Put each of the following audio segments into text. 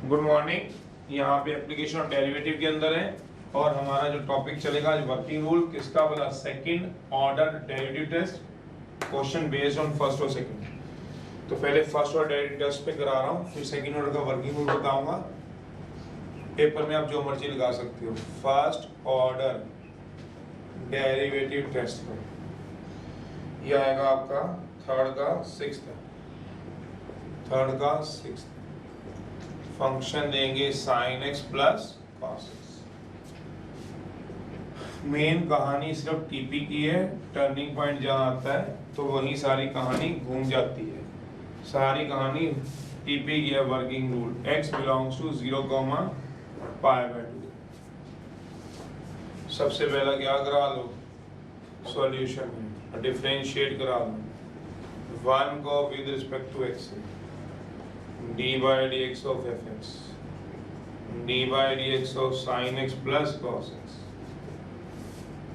Good morning. यहाँ पे application of derivative के अंदर है और हमारा जो टॉपिक चलेगा आज वर्किंग रूल किसका बोला, second order derivative test, question based on first और सेकंड। तो पहले फर्स्ट ऑर्डर डेरिवेटिव टेस्ट पे करा रहा हूँ, फिर सेकंड ऑर्डर का वर्किंग रूल बताऊंगा। पेपर में आप जो मर्जी लगा सकते हो। फर्स्ट ऑर्डर डेरिवेटिव टेस्ट पर यह आएगा आपका थर्ड का सिक्स्थ फंक्शन देंगे sine x plus cos x. Main कहानी सिर्फ टीपी की है, टर्निंग पॉइंट जहाँ आता है तो वही सारी कहानी घूम जाती है। सारी कहानी टीपी की है। Working rule x belongs to 0,π/2। सबसे पहला क्या करा लो, सॉल्यूशन में डिफरेंशिएट करा लो 1 को with respect to x, d by dx of fx, d by dx of sin x plus cos x,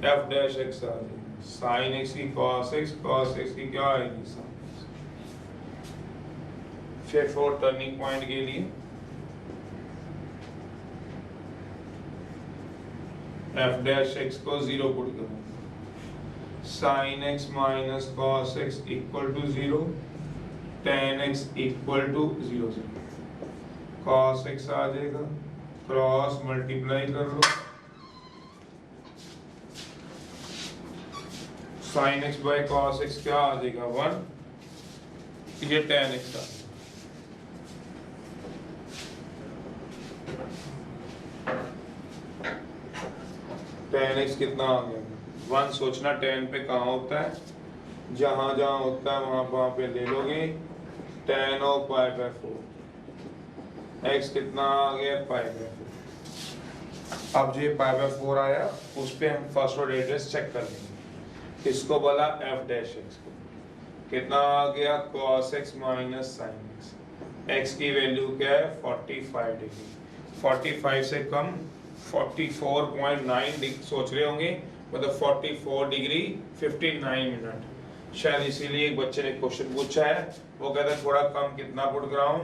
f dash x आ जाएगी sin x की cos x की क्या आएगी sin x। फिर फोर टर्निंग पॉइंट के लिए f dash x को 0 put करो, sin x minus cos x equal to 0, tan x equal to 0 से cos x आ जाएगा, क्रॉस मल्टीप्लाई कर लो, sin x by cos x क्या आ जाएगा 1, ये tan x आ tan x कितना आ गया 1। सोचना tan पे कहाँ होता है, जहां जहां होता है वहां पे ले लोगे tan ऑफ π/4। x कितना आ गया π/4। अब जो ये π/4 आया उस पे हम फर्स्ट ऑर्डर एड्रेस चेक कर लेंगे। इसको बोला f डैश x को कितना आ गया cos x minus sin x। x की वैल्यू क्या है 45 डिग्री, 45 से कम 44.9 डिग्री सोच रहे होंगे, मतलब 44 डिग्री 59 मिनट। शायद इसीलिए एक बच्चे ने क्वेश्चन पूछा है, वो कहता है थोड़ा कम कितना पुट कराऊं,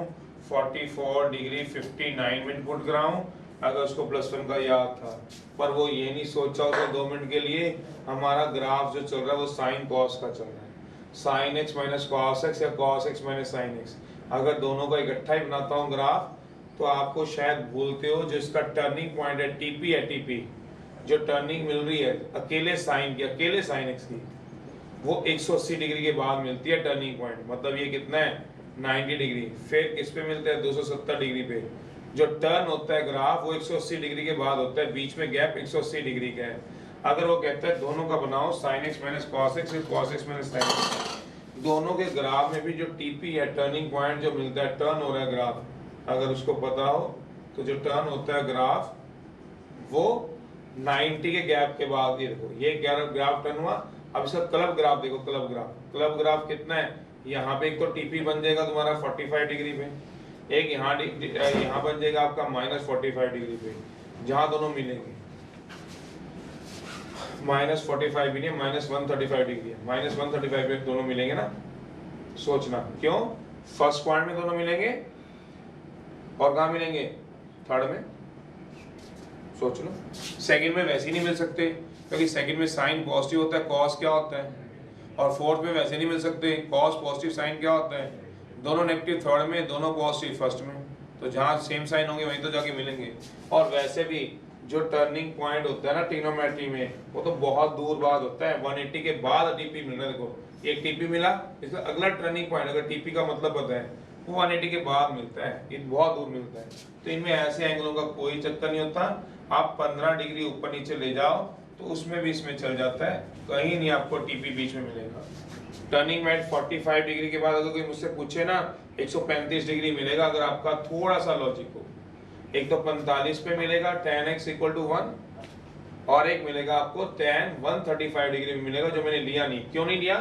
44 डिग्री 59 मिनट पुट कराऊं। अगर उसको +1 का याद था, पर वो ये नहीं सोचा होगा 2 मिनट के लिए हमारा ग्राफ जो चल रहा है वो साइन कॉस का चल रहा है, sine x minus cos x या cos x minus sine x. अगर दोनों का इकट्ठा ही बनाता हूँ ग्राफ तो आपको शायद भूलते हो जो इसका टर्निंग पॉइंट है टीपी, जो टर्निंग मिल रही है अकेले साइन की, अकेले साइन एक्स की, वो 180 डिग्री के बाद मिलती है टर्निंग पॉइंट। मतलब ये कितना है 90 डिग्री। फिर किस पे मिलता है 270 डिग्री पे। जो टर्न होता है ग्राफ वो 180 डिग्री के बाद होता है, बीच में गैप 180 डिग्री का है। अगर वो कहता है दोनों का बनाओ sign x minus cos x, cos x minus sine x, दोनों के ग्राफ में भी जो टीपी है टर्निंग पॉइंट जो मिलता है, टर्न हो रहा है ग्राफ, अगर उसको पता हो तो जो टर्न होता है ग्राफ वो 90 के गैप के बाद, ये देखो ये ग्राफ टर्न हुआ। अब इसका क्लब ग्राफ देखो, क्लब ग्राफ कितना है, यहाँ पे एक तो टीपी बन जाएगा तुम्हारा 45 डिग्री पे, एक यहाँ बन जाएगा आपका -45 डिग्री पे, जहां दोनों मिलेंगे -45 भी नहीं, -135 डिग्री है, -135 पे दोनों मिलेंगे ना। सोचना क्यों, फर्स्ट पॉइंट में दोनों मिलेंगे और कहाँ मिलेंगे थर्ड में, सोच लो। सेकंड में वैसे ही नहीं मिल सकते क्योंकि सेकंड में साइन पॉजिटिव होता है, कॉस क्या होता है, और फोर्थ में वैसे नहीं मिल सकते, कॉस पॉजिटिव साइन क्या होता है, दोनों नेगेटिव थर्ड में, दोनों पॉजिटिव फर्स्ट में, तो जहाँ सेम साइन होंगे वहीं तो जाके मिलेंगे। और वैसे भी जो टर्निंग पॉइंट होता है ना ट्रिग्नोमेट्री में, वो तो बहुत दूर बाद होता है, 180 के बाद टीपी मिल रहा है। देखो एक टीपी मिला, इसका अगला टर्निंग पॉइंट अगर टीपी का मतलब पता है वो 180 के बाद मिलता है, ये बहुत दूर मिलता है। तो इनमें ऐसे एंगलों का कोई चक्कर नहीं होता। आप 15 डिग्री ऊपर नीचे ले जाओ तो उसमें भी इसमें चल जाता है, कहीं नहीं आपको टीपी बीच में मिलेगा। टर्निंग पॉइंट 45 डिग्री के बाद अगर कोई मुझसे पूछे ना 135 डिग्री मिलेगा, अगर आपका थोड़ा सा लॉजिक हो। एक तो 45 पे मिलेगा tan x इक्वल टू 1, और एक मिलेगा आपको tan 135 डिग्री में मिलेगा, जो मैंने लिया नहीं। क्यों नहीं लिया,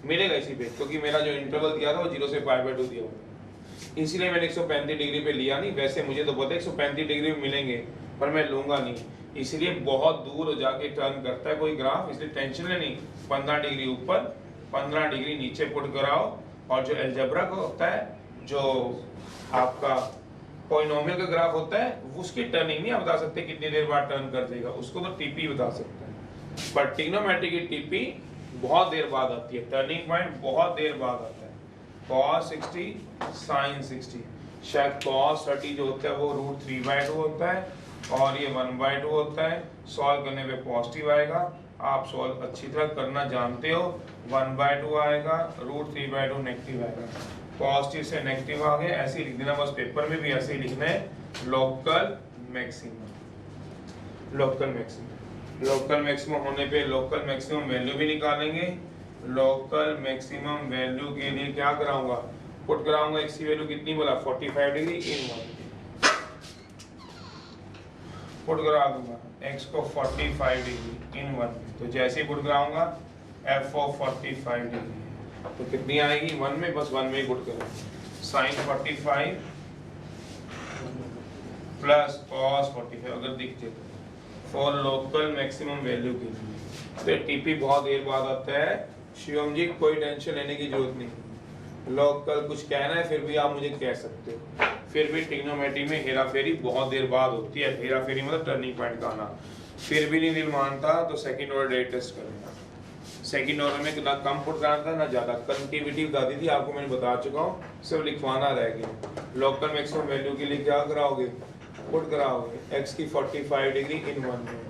मिलेगा इसी पे, क्योंकि मेरा जो इंटरवल दिया था वो 0 से π/2 दिया हुआ, इसीलिए मैंने 135 डिग्री पे लिया नहीं। वैसे मुझे तो पता है 135 डिग्री में मिलेंगे, पर मैं लूंगा नहीं, इसलिए बहुत दूर जाके टर्न करता है कोई ग्राफ, इसलिए टेंशन नहीं। 15 डिग्री ऊपर 15 डिग्री नीचे पुट कराओ, और जो एल्जेब्रा का होता है, जो आपका पॉलिनोमियल का ग्राफ होता है, उसकी टर्निंग नहीं आप बता सकते कितनी देर बाद टर्न कर देगा, उसको तो टीपी बता सकते हैं। पर ट्रिग्नोमेट्री की टीपी बहुत देर बाद आती है, टर्निंग पॉइंट बहुत देर बाद आता है। cos 60 sin 60, शायद cos 30 जो होता है वो √3/2 होता है और ये 1/2 होता है। सॉल्व करने पे पॉजिटिव आएगा, आप सॉल्व अच्छी तरह करना जानते हो। 1/2 आएगा, √3/2 नेगेटिव आएगा, पॉजिटिव से नेगेटिव आ गए, ऐसे ही लिख देना बस, पेपर में भी ऐसे ही लिखना है। Local maximum, local maximum, local maximum होने पे लोकल मैक्सिमम वैल्यू भी निकालेंगे। लोकल मैक्सिमम वैल्यू के लिए क्या कराऊंगा, पुट कराऊंगा, एक्स की वैल्यू कितनी बोला 45 डिग्री इन 1, पुट करा दूंगा x को 45 डिग्री इन 1, तो जैसे ही पुट कराऊंगा f ऑफ 45 डिग्री तो कितनी आएगी 1 में, बस 1 में ही पुट करो, sin 45 प्लस cos 45 अगर दिखते तो फॉर लोकल मैक्सिमम वैल्यू के लिए। तो टीपी बहुत देर बाद आता है। शिवम जी कोई टेंशन लेने की जरूरत नहीं, लोकल कुछ कहना है फिर भी आप मुझे कह सकते हो। फिर भी ट्रिग्नोमेट्री में हेरा फेरी बहुत देर बाद होती है, हेरा फेरी मतलब टर्निंग पॉइंट का आना। फिर भी नहीं दिल मानता तो सेकंड ऑर्डर डेरिवेटिव टेस्ट करना। सेकंड ऑर्डर में ना कम पुट कराना था ना ज्यादा, कन्टिन्यूटी बता दी थी आपको, मैंने बता चुका हूँ, सिर्फ लिखवाना रह गया। लोकल मैक्सिमम वैल्यू के लिए क्या कराओगे, पुट कराओगे x की 45 डिग्री इन 1 में,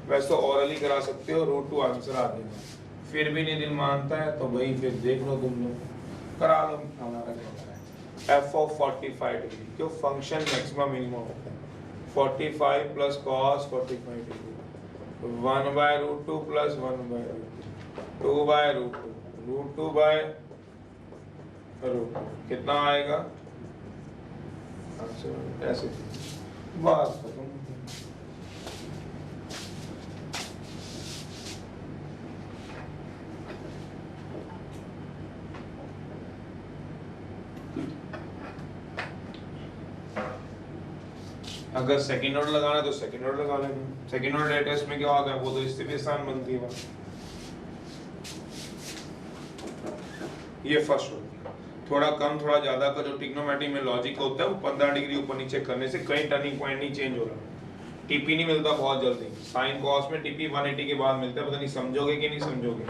वैसे तो ओरली करा सकते हो, √2 आंसर आ जाएगा। फिर भी नहीं दिल मानता है तो भाई फिर देख लो, तुम लोग करा लो, हमारा क्या है f ऑफ 45 डिग्री, क्यों फंक्शन मैक्सिमम मिनिमम होता है। 45 प्लस cos 45 डिग्री 1/√2 प्लस 1/√2 2/√2 √2 कितना आएगा, ऐसे बस खत्म। अगर सेकंड ऑर्डर लगाना है तो सेकंड ऑर्डर लगा लेना। सेकंड ऑर्डर टेस्ट में क्या होता है वो तो इससे भी आसान बनती है बात। ये फर्स्ट ऑर्डर, थोड़ा कम थोड़ा ज्यादा का जो ट्रिग्नोमेट्री में लॉजिक होता है वो 15 डिग्री ऊपर नीचे करने से कहीं टर्निंग पॉइंट नहीं चेंज हो रहा। टीपी नहीं मिलता बहुत जल्दी, साइन कॉस में टीपी 180 के बाद मिलता है, पता नहीं समझोगे कि नहीं समझोगे,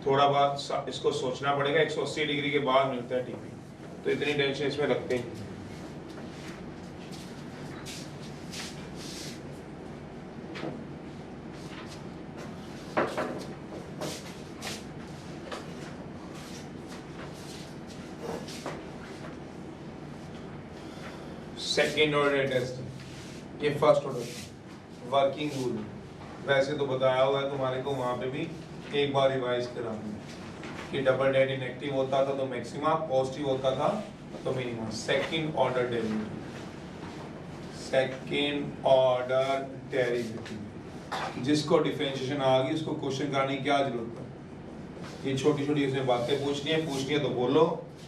थोड़ा बहुत इसको सोचना पड़ेगा। 180 डिग्री के बाद मिलता है टीपी, तो इतनी टेंशन इसमें रखते हैं। सेकेंड ऑर्डर टेस्ट, ये फर्स्ट ऑर्डर वर्किंग रूल, वैसे तो बताया हुआ है तुम्हारे को, वहां पे भी एक बार रिवाइज करा कि डबल डेरिवेटिव नेगेटिव होता था तो मैक्सिमा, पॉजिटिव होता था तो minimum. Second order derivative, second order derivative जिसको डिफरेंशिएशन आ गई उसको क्वेश्चन कराने की क्या जरूरत है। ये छोटी छोटी इसमें बातें पूछनी है तो बोलो,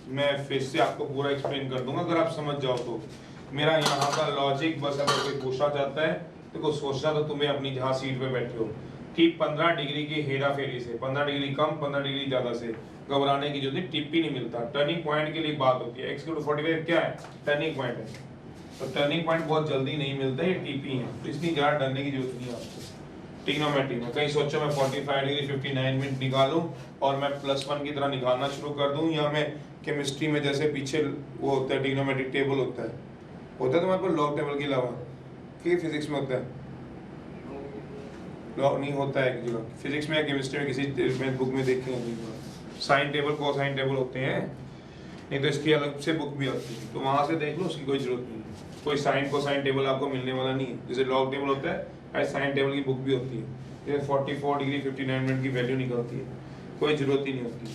मैं फिर से आपको पूरा एक्सप्लेन कर दूंगा अगर आप समझ जाओ तो। मेरा यहाँ का लॉजिक बस, अगर कोई पूछना चाहता है तो कोई सोचना तो तुम्हें अपनी जहाँ सीट पे बैठे हो कि 15 डिग्री की हेरा फेरी से, 15 डिग्री कम 15 डिग्री ज्यादा से घबराने की जरूरत नहीं, टिप्पी नहीं मिलता। टर्निंग पॉइंट के लिए बात होती है, x 45 क्या है टर्निंग पॉइंट है, तो टर्निंग पॉइंट बहुत जल्दी नहीं मिलता है, ये टीपी है, तो इसलिए ज्यादा डरने की जरूरत नहीं है आपको। ट्रिग्नोमेट्री में कहीं सोचो मैं 45 डिग्री 59 मिनट निकालूं और मैं +1 की तरह निकालना शुरू कर दूं, या मैं केमिस्ट्री में जैसे पीछे वो होता है ट्रिग्नोमेट्रिक टेबल होता है तुम्हारे पास लॉग टेबल के अलावा, कि फिजिक्स में होता है लॉग नहीं होता है एक जगह, फिजिक्स में या केमिस्ट्री में किसी में बुक में देखे हैं साइन टेबल कोसाइन टेबल होते हैं, नहीं तो इसकी अलग से बुक भी आती है, तो वहां से देख लो, उसकी कोई जरूरत नहीं है। कोई साइन कोसाइन टेबल आपको मिलने वाला नहीं है, जैसे लॉग टेबल होता है ऐसे साइन टेबल की बुक भी होती है, जैसे 44 डिग्री 59 मिनट की वैल्यू निकलती है, कोई जरूरत ही नहीं होती।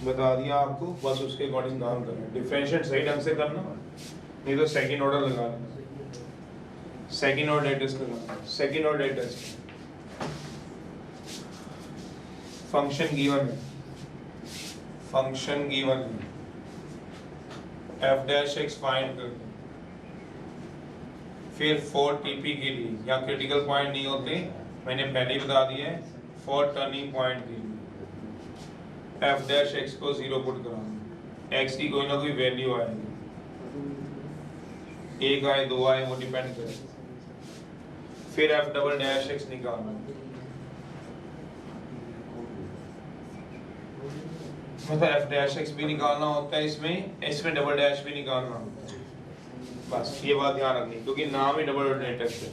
बता दिया आपको, बस उसके अकॉर्डिंग काम करना, डिफरेंशिएट सही ढंग से करना, नहीं तो सेकंड ऑर्डर लगा लेना, सेकंड ऑर्डर टेस्ट करना। Second order test function given है, फंक्शन गिवन है, f' फाइंड कर, फिर 4 टीपी के लिए या क्रिटिकल पॉइंट नहीं होते, मैंने पहले ही बता दिया है, 4 टर्निंग पॉइंट के लिए f' को 0 पुट कराना, x की कोई ना कोई वैल्यू आएगी, एक आए दो आए वो डिपेंड करे। फिर एफ डबल डैश एक्स निकालना, मतलब एफ डैश एक्स भी निकालना होता है इसमें, इसमें डबल डैश भी निकालना होता है। बस ये बात ध्यान रखनी क्योंकि नाम ही डबल ऑर्डिनेट टेस्ट है।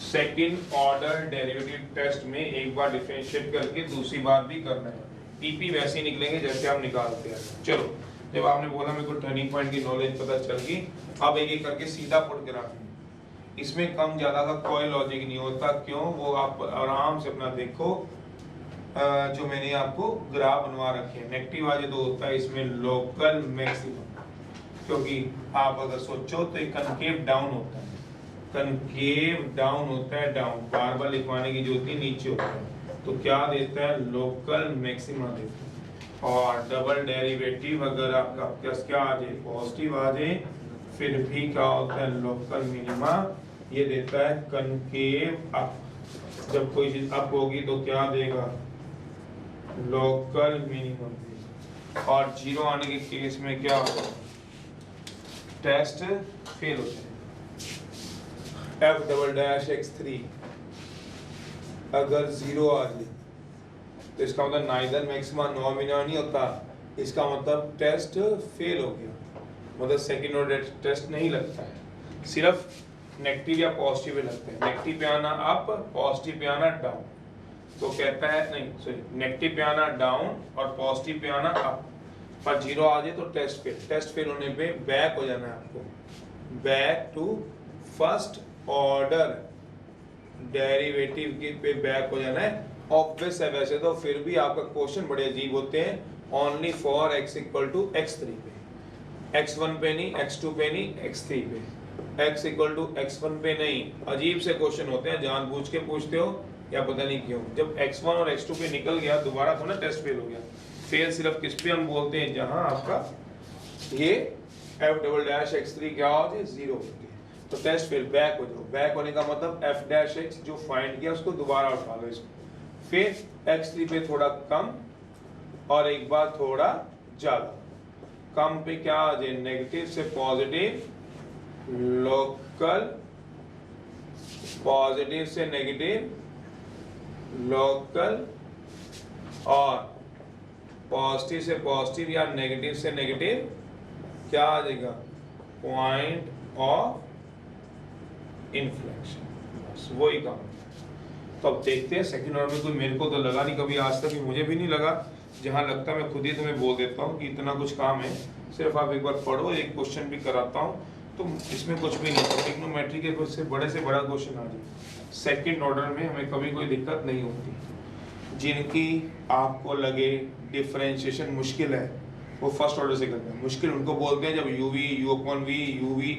सेकंड ऑर्डर डेरिवेटिव टेस्ट में एक बार डिफरेंशिएट करके दूसरी बार भी करना है। पीपी वैसे ही निकलेंगे जैसे हम निकालते हैं। चलो जब आपने बोला मेरे को टर्निंग पॉइंट की नॉलेज पता चल गई, अब एक एक करके सीधा पुट कराना है। इसमें कम ज्यादा का कोई लॉजिक नहीं होता। क्यों? वो आप आराम से अपना देखो, जो मैंने आपको ग्राफ बनवा रखे हैं। नेगेटिव वाले दो होता है इसमें लोकल मैक्सिमम, क्योंकि आप अगर सोचो तो एक कनकेव डाउन होता है, कनकेव डाउन होता है, डाउन बार बार लिखवाने की जरूरत नहीं, नीचे होता है। तो क्या देता है? लोकल मैक्सिमा देता है। और डबल डेरिवेटिव अगर आपका प्लस क्या आ जाए, पॉजिटिव आ जाए, फिर भी क्या होता है? Local minima. ये देता है कनकेव अप। जब कोई चीज अप होगी तो क्या देगा? Local minimum. और जीरो आने के केस में क्या होगा? टेस्ट फेल हो जाएगा। एफ डबल डैश एक्स 3 अगर जीरो आ जाए तो इसका मतलब नाइदर मैक्सिमा नॉर मिनिमा नहीं होता, इसका मतलब टेस्ट फेल हो गया, मतलब सेकंड ऑर्डर टेस्ट नहीं लगता है, सिर्फ नेगेटिव या पॉजिटिव ही लगता है। नेगेटिव पे आना अप, पॉजिटिव पे आना डाउन। तो कहता है नहीं सॉरी, नेगेटिव पे आना डाउन और पॉजिटिव पे आना अप, पर जीरो आ जाए तो टेस्ट फेल। टेस्ट फेल होने पे बैक हो जाना है आपको, back to first order derivative के पे बैक हो जाना है। ऑब्वियस है वैसे तो, फिर भी आपका क्वेश्चन बड़े अजीब होते हैं। Only for x equal to x3 पे, x1 पे नहीं, x2 पे नहीं, x3 पे, x इक्वल टू x1 पे नहीं। अजीब से क्वेश्चन होते हैं, जानबूझ के पूछते हो या पता नहीं क्यों। जब x1 और x2 पे निकल गया दोबारा थोड़ा टेस्ट फेल हो गया। फेल सिर्फ किस पे हम बोलते हैं? जहां आपका ये f डबल डैश x3 क्या हो जाए? जीरो हो जाए तो टेस्ट फेल, बैक हो जाओ। बैक होने का मतलब f डैश x जो फाइंड किया उसको दोबारा उठा लो इसको, फिर x3 पे थोड़ा कम और एक बार थोड़ा ज्यादा। कम पे क्या आ जाए? नेगेटिव से पॉजिटिव, लोकल, पॉजिटिव से नेगेटिव, लोकल, और पॉजिटिव से पॉजिटिव या नेगेटिव से नेगेटिव क्या आ जाएगा? Point of inflection. बस वही काम। तो अब देखते हैं सेकंड ऑर्डर में। कोई मेरे को तो लगा नहीं कभी आज तक, मुझे भी नहीं लगा। जहां लगता है मैं खुद ही तुम्हें बोल देता हूँ कि इतना कुछ काम है, सिर्फ आप एक बार पढ़ो। एक क्वेश्चन भी कराता हूँ तो इसमें कुछ भी नहीं, ट्रिग्नोमेट्री के कुछ से बड़ा क्वेश्चन आ जाए। सेकंड ऑर्डर में हमें कभी कोई दिक्कत नहीं होती। जिनकी आपको लगे डिफरेंशिएशन मुश्किल है वो फर्स्ट ऑर्डर से करते हैं। मुश्किल उनको बोलते हैं जब UV, u upon v, UV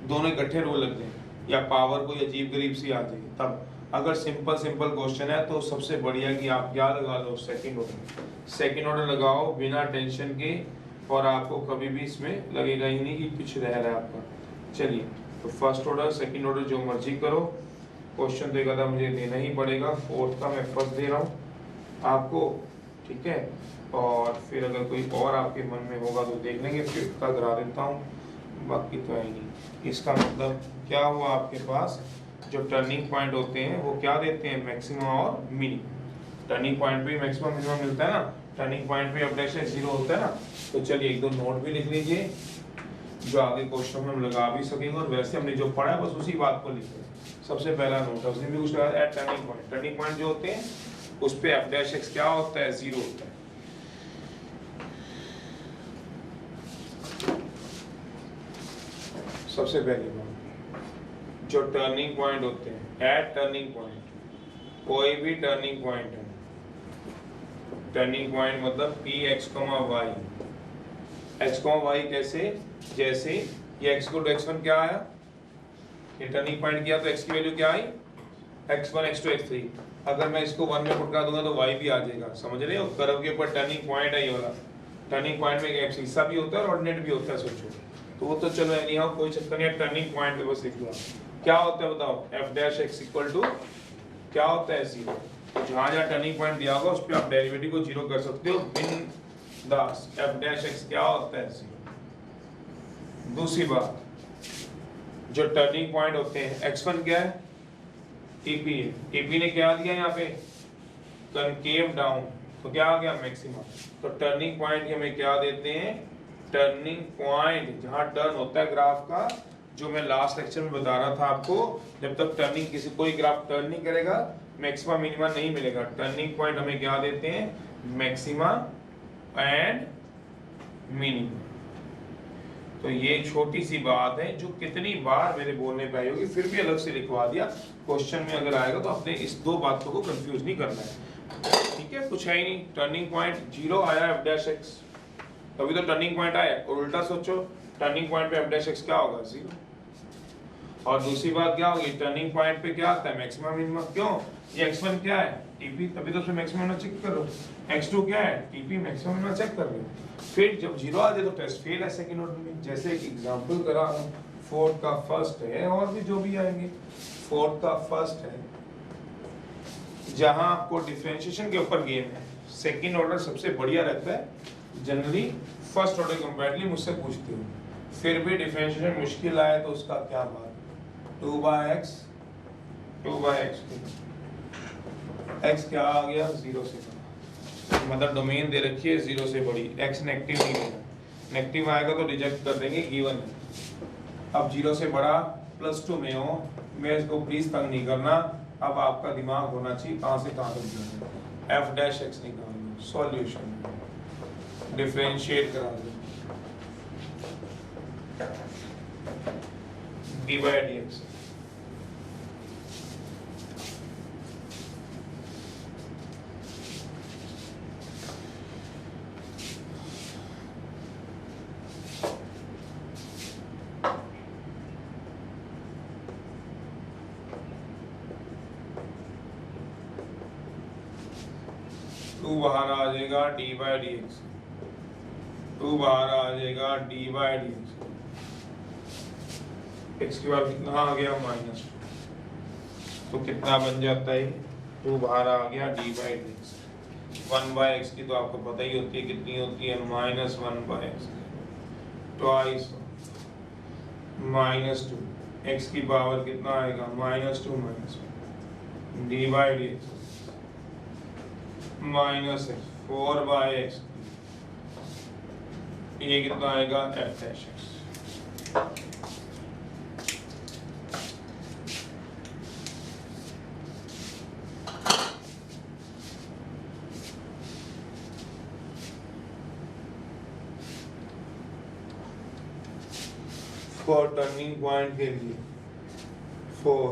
दोनों इकट्ठे रोल लग जाए या पावर कोई अजीब गरीब सी आ जाए तब। अगर सिंपल क्वेश्चन है तो सबसे बढ़िया कि आप क्या लगा लो? Second order. सेकंड ऑर्डर लगाओ बिना टेंशन के, और आपको कभी भी इसमें लगेगा ही नहीं कि कुछ रह रहा है आपका। चलिए तो फर्स्ट ऑर्डर सेकंड ऑर्डर जो मर्जी करो, क्वेश्चन तो एक आधा मुझे देना ही पड़ेगा। फोर्थ का मैं फर्स्ट दे रहा हूँ आपको, ठीक है। और फिर अगर कोई और आपके मन में होगा तो देख लेंगे, फिफ्थ का करा देता हूँ, बाकी तो है नहीं। इसका मतलब क्या हुआ? आपके पास जो टर्निंग पॉइंट होते हैं वो क्या देते हैं? मैक्सिमम और मिनिमम। टर्निंग पॉइंट पे मैक्सिमम मिनिमम मिलता है ना, टर्निंग पॉइंट पे अपडेशन जीरो होता है ना। तो चलिए एक दो नोट भी लिख लीजिए जो आगे क्वेश्चन में हम लगा भी सकेंगे, और वैसे हमने जो पढ़ा है बस उसी बात को लिखें। सबसे पहला नोट है, उसने भी कुछ लगाया टर्निंग पॉइंट। टर्निंग पॉइंट जो होते हैं उस पे एफ डैश एक्स क्या होता है? जीरो होता है। सबसे पहली बात, जो टर्निंग पॉइंट होते हैं, एट टर्निंग पॉइंट, कोई भी टर्निंग पॉइंट है, टर्निंग पॉइंट मतलब P x comma y. X comma y कैसे? जैसे ये एक्स को x1 क्या आया, ये टर्निंग पॉइंट किया तो x की वैल्यू क्या आई? x1, x2, x3। अगर मैं इसको 1 में पुट कर दूंगा तो y भी आ जाएगा। समझ रहे हो? कर्व के ऊपर टर्निंग पॉइंट है ये वाला। टर्निंग पॉइंट में एक हिस्सा भी होता है और ऑर्डिनेट भी होता है, सोचो। तो वो तो चलो एनी हाउ कोई चक्कर नहीं है, टर्निंग पॉइंट पे बस लिख दो। क्या होता है बताओ? f dash x equal to क्या होता है? जीरो। तो जहां जहां टर्निंग पॉइंट दिया होगा उस पे आप डेरिवेटिव को जीरो कर सकते हो बिंदास। f डैश x क्या होता है? जीरो। दूसरी बात, जो टर्निंग पॉइंट होते हैं, x1 क्या है, टीपी है, टीपी ने क्या दिया यहाँ पे, कनकेव डाउन, तो क्या आ गया, मैक्सिमा। तो टर्निंग पॉइंट हमें क्या देते हैं, टर्निंग पॉइंट जहाँ टर्न होता है ग्राफ का, जो मैं लास्ट लेक्चर में बता रहा था आपको, जब तक टर्निंग किसी कोई ग्राफ टर्न नहीं करेगा मैक्सिमा मिनिमा नहीं मिलेगा। टर्निंग पॉइंट हमें क्या देते हैं, मैक्सिमा एंड मिनिमा। तो ये छोटी सी बात है जो कितनी बार मेरे बोलने पे आई होगी, फिर भी अलग से लिखवा दिया, क्वेश्चन में अगर आएगा तो आपने इस दो बातों को कंफ्यूज नहीं करना है, ठीक है। कुछ है ही नहीं, टर्निंग पॉइंट 0 आया f डैश x, तभी तो टर्निंग पॉइंट आया। और उल्टा सोचो, टर्निंग पॉइंट पे f डैश x क्या होगा, 0। और दूसरी बात क्या होगी, टर्निंग पॉइंट पे क्या आता है, मैक्सिमा मिनिमा। क्यों, ये x1 क्या है, टीपी, तभी तो उसमें मैक्सिमा मिनिमा चेक करो। x2 क्या है, टीपी, मैक्सिमा मिनिमा चेक कर रहे हो। फिर जब 0 आ जाए तो टेस्ट फेल है सेकंड ऑर्डर में। जैसे एक एग्जांपल करा, फोर्थ का फर्स्ट है, और भी जो भी आएंगे, फोर्थ का फर्स्ट है, जहां आपको डिफरेंशिएशन के ऊपर गेम है। सेकंड ऑर्डर सबसे बढ़िया रहता है, जनरली फर्स्ट ऑर्डर कंपैरेटिवली मुझसे पूछते हो। फिर भी डिफरेंशिएशन मुश्किल आए तो उसका क्या बात, 2/x x क्या आ गया, 0 से बड़ा, मतलब डोमेन दे रखी है 0 से बड़ी, x नेगेटिव नहीं देना, नेगेटिव आएगा तो रिजेक्ट कर देंगे, गिवन है। अब 0 से बड़ा +2 में हो, मैं इसको प्लीज तंग नहीं करना, अब आपका दिमाग होना चाहिए कहां से कहां तक जाना है। f डैश x निकालना, सॉल्यूशन डिफरेंशिएट करा दो, d/dx टू बाहर आ जाएगा, d/dx, टू बाहर आ जाएगा, d/dx, x के बाद कितना आ गया, -2, तो कितना बन जाता है, 2 बाहर आ गया, d/dx। 1/x की तो आपको पता ही होती है कितनी होती है, -1/x, ट्वाइस -2, x की पावर कितना आएगा, -2 d/dx -4/x, ये कितना आएगा, f dash x। For turning point के लिए, फॉर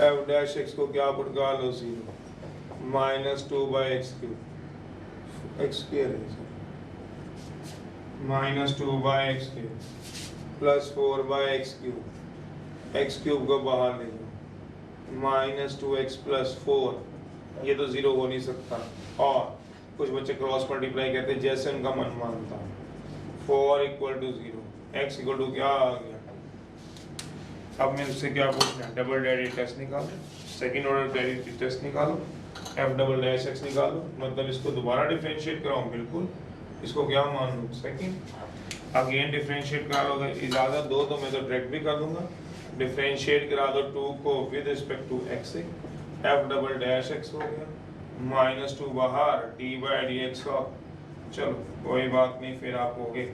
f डैश x को क्या पुटका लो, 0, -2/x क्यूब, x स्क्वायर है, -2/x cube +4/x cube, x cube को बाहर ले लो, -2x + 4, ये तो 0 हो नहीं सकता। और कुछ बच्चे क्रॉस मल्टीप्लाई कहते हैं, जैसे उनका मन मानता, 4 = 0, x = क्या आ गया। अब मैं उससे क्या पूछना है, डबल डेरिवेटिव टेस्ट निकालो, सेकंड ऑर्डर डेरिवेटिव टेस्ट निकालो, f डबल डैश x निकालो, मतलब इसको दोबारा डिफरेंशिएट कराऊं, बिल्कुल, इसको क्या मान लूं, सेकंड, अगेन डिफरेंशिएट करा लोगे, इजाजत दो तो मैं तो डायरेक्ट भी कर दूंगा, डिफरेंशिएट करा दो 2 को विद रिस्पेक्ट टू x से, f डबल डैश x हो गया, -2 बाहर, d/dx का, चलो कोई बात नहीं, फिर आप होगे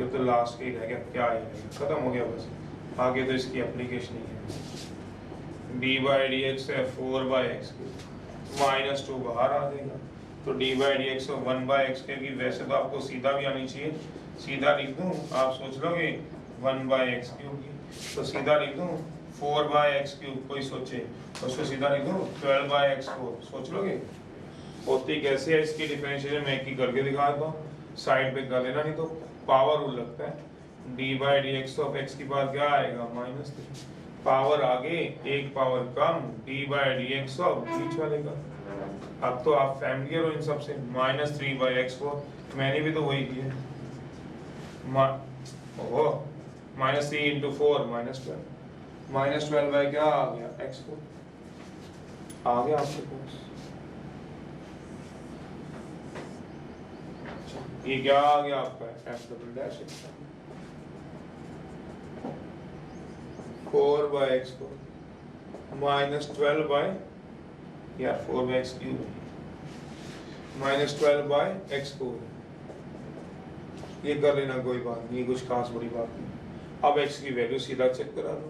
तो लास्ट के रह गया, क्या है, खत्म हो गया बस, आगे तो इसकी एप्लीकेशन ही है। d/dx है 4/x, -2 बाहर आ जाएगा, तो d/dx 1/x क्योंकि वैसे तो आपको सीधा भी आनी चाहिए, सीधा लिख दूं, आप सोच लोगे 1/x क्यूब, तो सीधा लिख दूं 4/x क्यूब, कोई सोचे, उसको सीधा लिख दूं 12/x4, सोच लोगे। होती कैसे है इसकी डिफरेंशिएशन, मैं एक ही करके दिखाता हूँ, साइड पे कर लेना, नहीं तो पावर रूल लगता है। d/dx ऑफ x की बात क्या आएगा, -3, पावर आगे एक पावर कम, d/dx ऑफ बीच वाले का। अब तो आप फैमिलियर हो इन सब से, -3/x4, मैंने भी तो वही किया, ओहो, -3 × 4 -12, -12 बाय क्या आ गया, x4 आ गया आपके पास। ये क्या आ गया आपका F double dash x 4 by x को माइनस 12 बाई यार 4 by x cube minus 12 by x को ये कर लेना, कोई बात नहीं, कुछ खास बड़ी बात नहीं। अब x की वैल्यू सीधा चेक करा लो,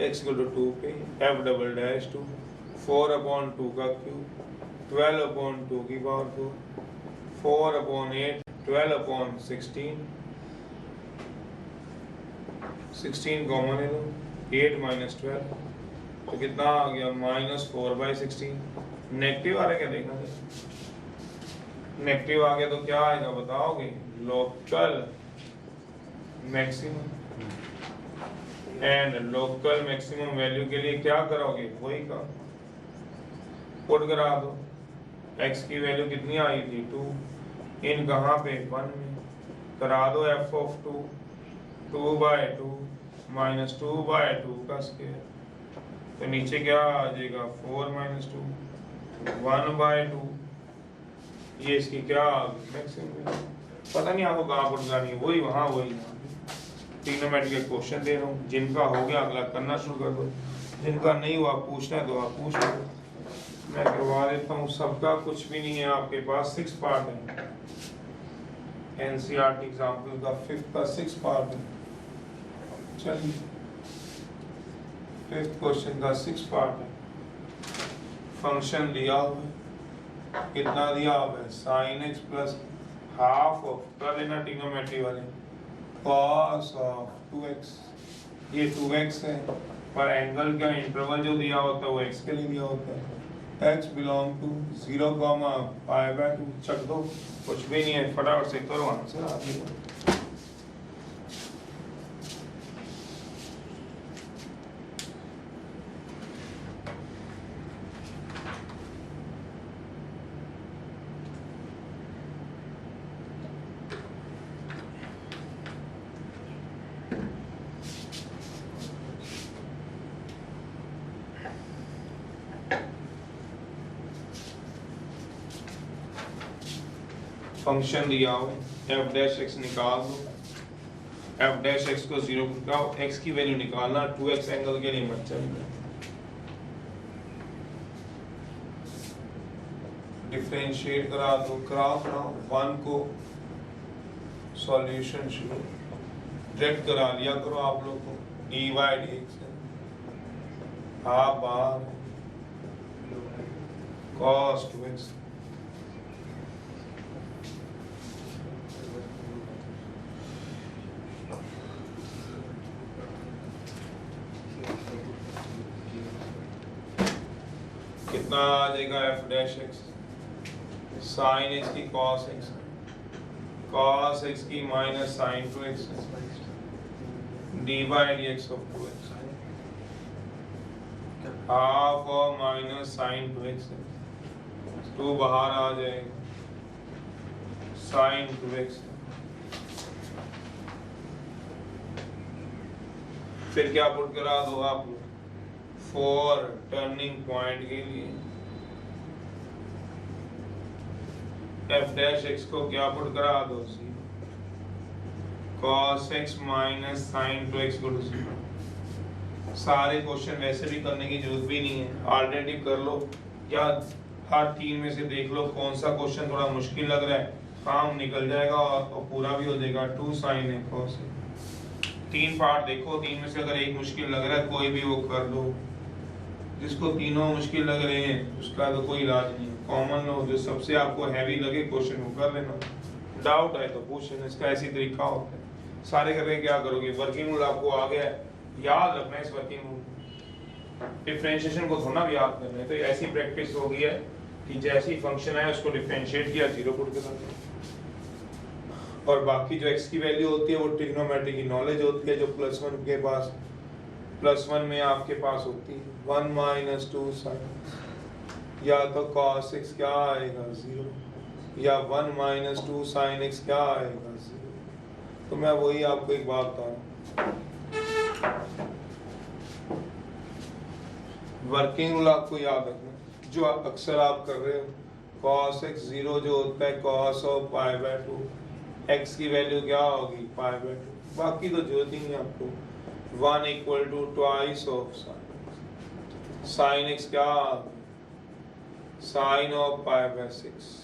x इक्वल टू 2 पे f डबल डैश 2 4/2 का क्यूब 12/2 की पावर 4 4/8 12/16 16 कॉमन है लो 8 माइनस 12 तो कितना आ गया -4/16। नेगेटिव आ रहा है क्या, देखना नेगेटिव आ गया तो क्या आएगा बताओगे, local maximum and local maximum value के लिए क्या करोगे, वही का पुट करा दो। x की वैल्यू कितनी आई थी 2, इन कहाँ पे 1 में करा दो f ऑफ 2 2/2 माइनस 2/2 का स्क्वायर तो नीचे क्या आ जाएगा 4 माइनस 2 1/2। ये इसकी क्या मैक्सिमम, पता नहीं आपको कहाँ पुट करनी है, वही वहाँ वही यहाँ। ट्रिग्नोमेट्री के क्वेश्चन दे रहा हूँ, जिनका हो गया अगला करना शुरू कर दो, जिनका नहीं हुआ पूछना है तो आप पूछ लो, मैं करवा देता हूँ। सबका कुछ भी नहीं है आपके पास, 6 पार्ट है एनसीईआरटी एग्जाम्पल का 5th का 6 पार्ट है। चलिए 5th क्वेश्चन का 6 पार्ट है। फंक्शन दिया हुआ है, कितना दिया हुआ है sin x plus half of कर लेना ट्रिग्नोमेट्री वाले cos ऑफ 2x, ये 2x है पर एंगल का इंटरवल जो दिया होता है वो x के लिए दिया होता है, x बिलोंग टू 0, π/2 चक दो, कुछ भी नहीं है, फटाफट से करो आंसर आ गया। फंक्शन दिया हो f डैश x निकाल दो, f डैश x को 0 लगाओ, x की वैल्यू निकालना, 2x एंगल के लिए मत चलना, डिफरेंशिएट करा दो, कराओ 1 को सॉल्यूशन शुरू डायरेक्ट करा लिया करो आप लोग को, dy/dx हाफ बार cos 2x कितना आ जाएगा f dash x sin x की cos x की minus sin 2x dy/dx of 2x half और माइनस sin 2x 2 बाहर आ जाएगा sin 2x। फिर क्या पुट करा दो आप 4 टर्निंग पॉइंट के लिए f डैश x को क्या पुट करा दो cos x minus sin 2x को 0। सारे क्वेश्चन वैसे भी करने की जरूरत भी नहीं है, ऑल्टरनेटिव कर लो या हर 3 में से देख लो कौन सा क्वेश्चन थोड़ा मुश्किल लग रहा है, काम निकल जाएगा और पूरा भी हो जाएगा। 2 sin है cos 3 पार्ट देखो, 3 में से अगर एक मुश्किल लग रहा है कोई भी वो कर दो, जिसको तीनों मुश्किल लग रहे हैं उसका तो कोई इलाज नहीं है, कॉमन लो, जो सबसे आपको हैवी लगे क्वेश्चन वो कर लेना, डाउट है तो पूछ लेना, इसका ऐसी तरीका होता है। सारे करके क्या करोगे, वर्किंग रूल आपको आ गया है, याद रखना इस वर्किंग रूल, डिफरेंशिएशन को थोड़ा भी याद करना है, तो ऐसी प्रैक्टिस हो गई है कि जैसी फंक्शन है उसको डिफरेंशिएट किया 0 पुट के साथ, और बाकी जो x की वैल्यू होती है वो ट्रिग्नोमेट्री की नॉलेज होती है, जो +1 के पास +1 में आपके पास होती है 1 माइनस 2 sin, या तो cos x क्या आएगा 0 या 1 माइनस 2 sin x क्या आएगा 0। तो मैं वही आपको एक बात बता रहा हूँ, वर्किंग रूल आपको याद रखना, जो अक्सर आप कर रहे हो cos x 0 जो होता है cos of π/2 x की वैल्यू क्या होगी पाई बाय 2, बाकी तो जरूरत ही नहीं आपको। 1 equal to twice of sine x क्या साइन ऑफ पाई बाय 6।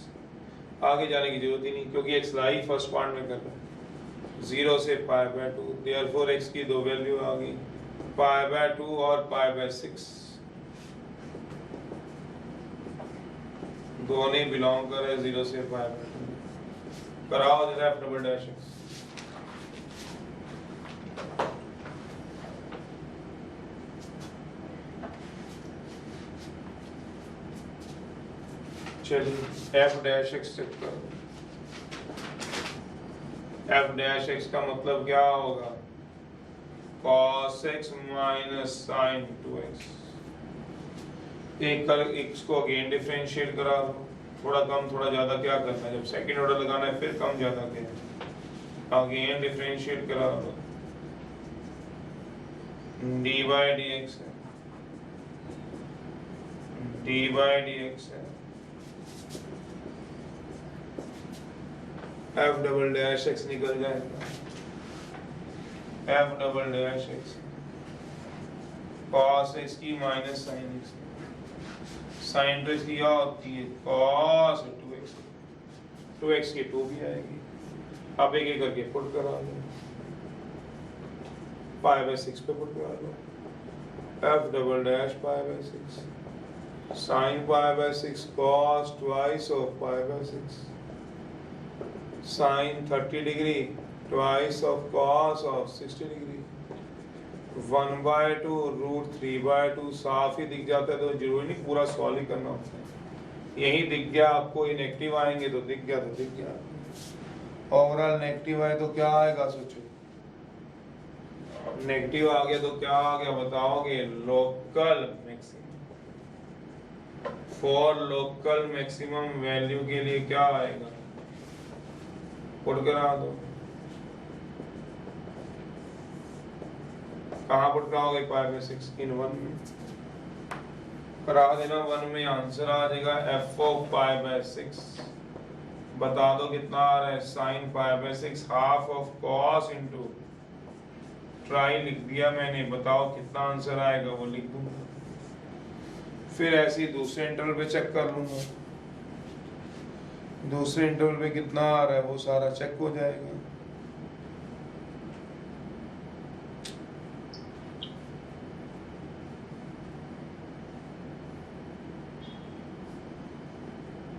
आगे जाने की जरूरत ही नहीं क्योंकि x लाई फर्स्ट पार्ट में कर रहा है 0 से पाई बाय 2, देयरफॉर x की दो वैल्यू आ गई पाई बाय 2 और पाई बाय 6, दोनों बिलोंग कर रहे 0 से पाई बाय 2। कराओ जरा f डबल डैश x। चलिए f डैश x चेक करो। f डैश x का मतलब क्या होगा cos x minus sign 2x। एक कर x को अगेन डिफरेंशिएट करा लो, थोड़ा कम थोड़ा ज्यादा क्या करना है, जब सेकंड ऑर्डर लगाना है फिर कम ज्यादा क्या अगेन डिफरेंशिएट करा लो। dy dx है, dy dx है, f डबल डैश x निकल जाएगा, f double dash x cos x की माइनस साइन x, साइन तो इसकी क्या होती है cos 2x, 2x की 2 भी आएगी। अब एक एक करके पुट करा लो, पाई बाय 6 पे पुट करा लो, f double dash pi by 6 sine pi by 6 cos twice of pi by 6 sine 30 degree twice of cos of 60 degree 1/2 root 3/2 साफ ही दिख जाता है, तो जरूरी नहीं पूरा सॉल्व ही करना होता है। यही दिख गया आपको, ये नेगेटिव आएंगे तो दिख गया तो दिख गया, ओवरऑल नेगेटिव आए तो क्या आएगा सोचो, नेगेटिव आ गया तो क्या आ गया बताओगे local maximum, for local maximum value के लिए क्या आएगा पुट करा दो। कहाँ पुट कराओगे पाई बाय 6 इन 1 में करा देना, 1 में आंसर आ जाएगा f ऑफ पाई बाय 6। बता दो कितना आ रहा है sign pi by 6 half of cos into try लिख दिया मैंने, बताओ कितना आंसर आएगा वो लिख दूंगा, फिर ऐसे ही दूसरे इंटरवल पे चेक कर लूंगा, दूसरे इंटरवल पे कितना आ रहा है वो सारा चेक हो जाएगा।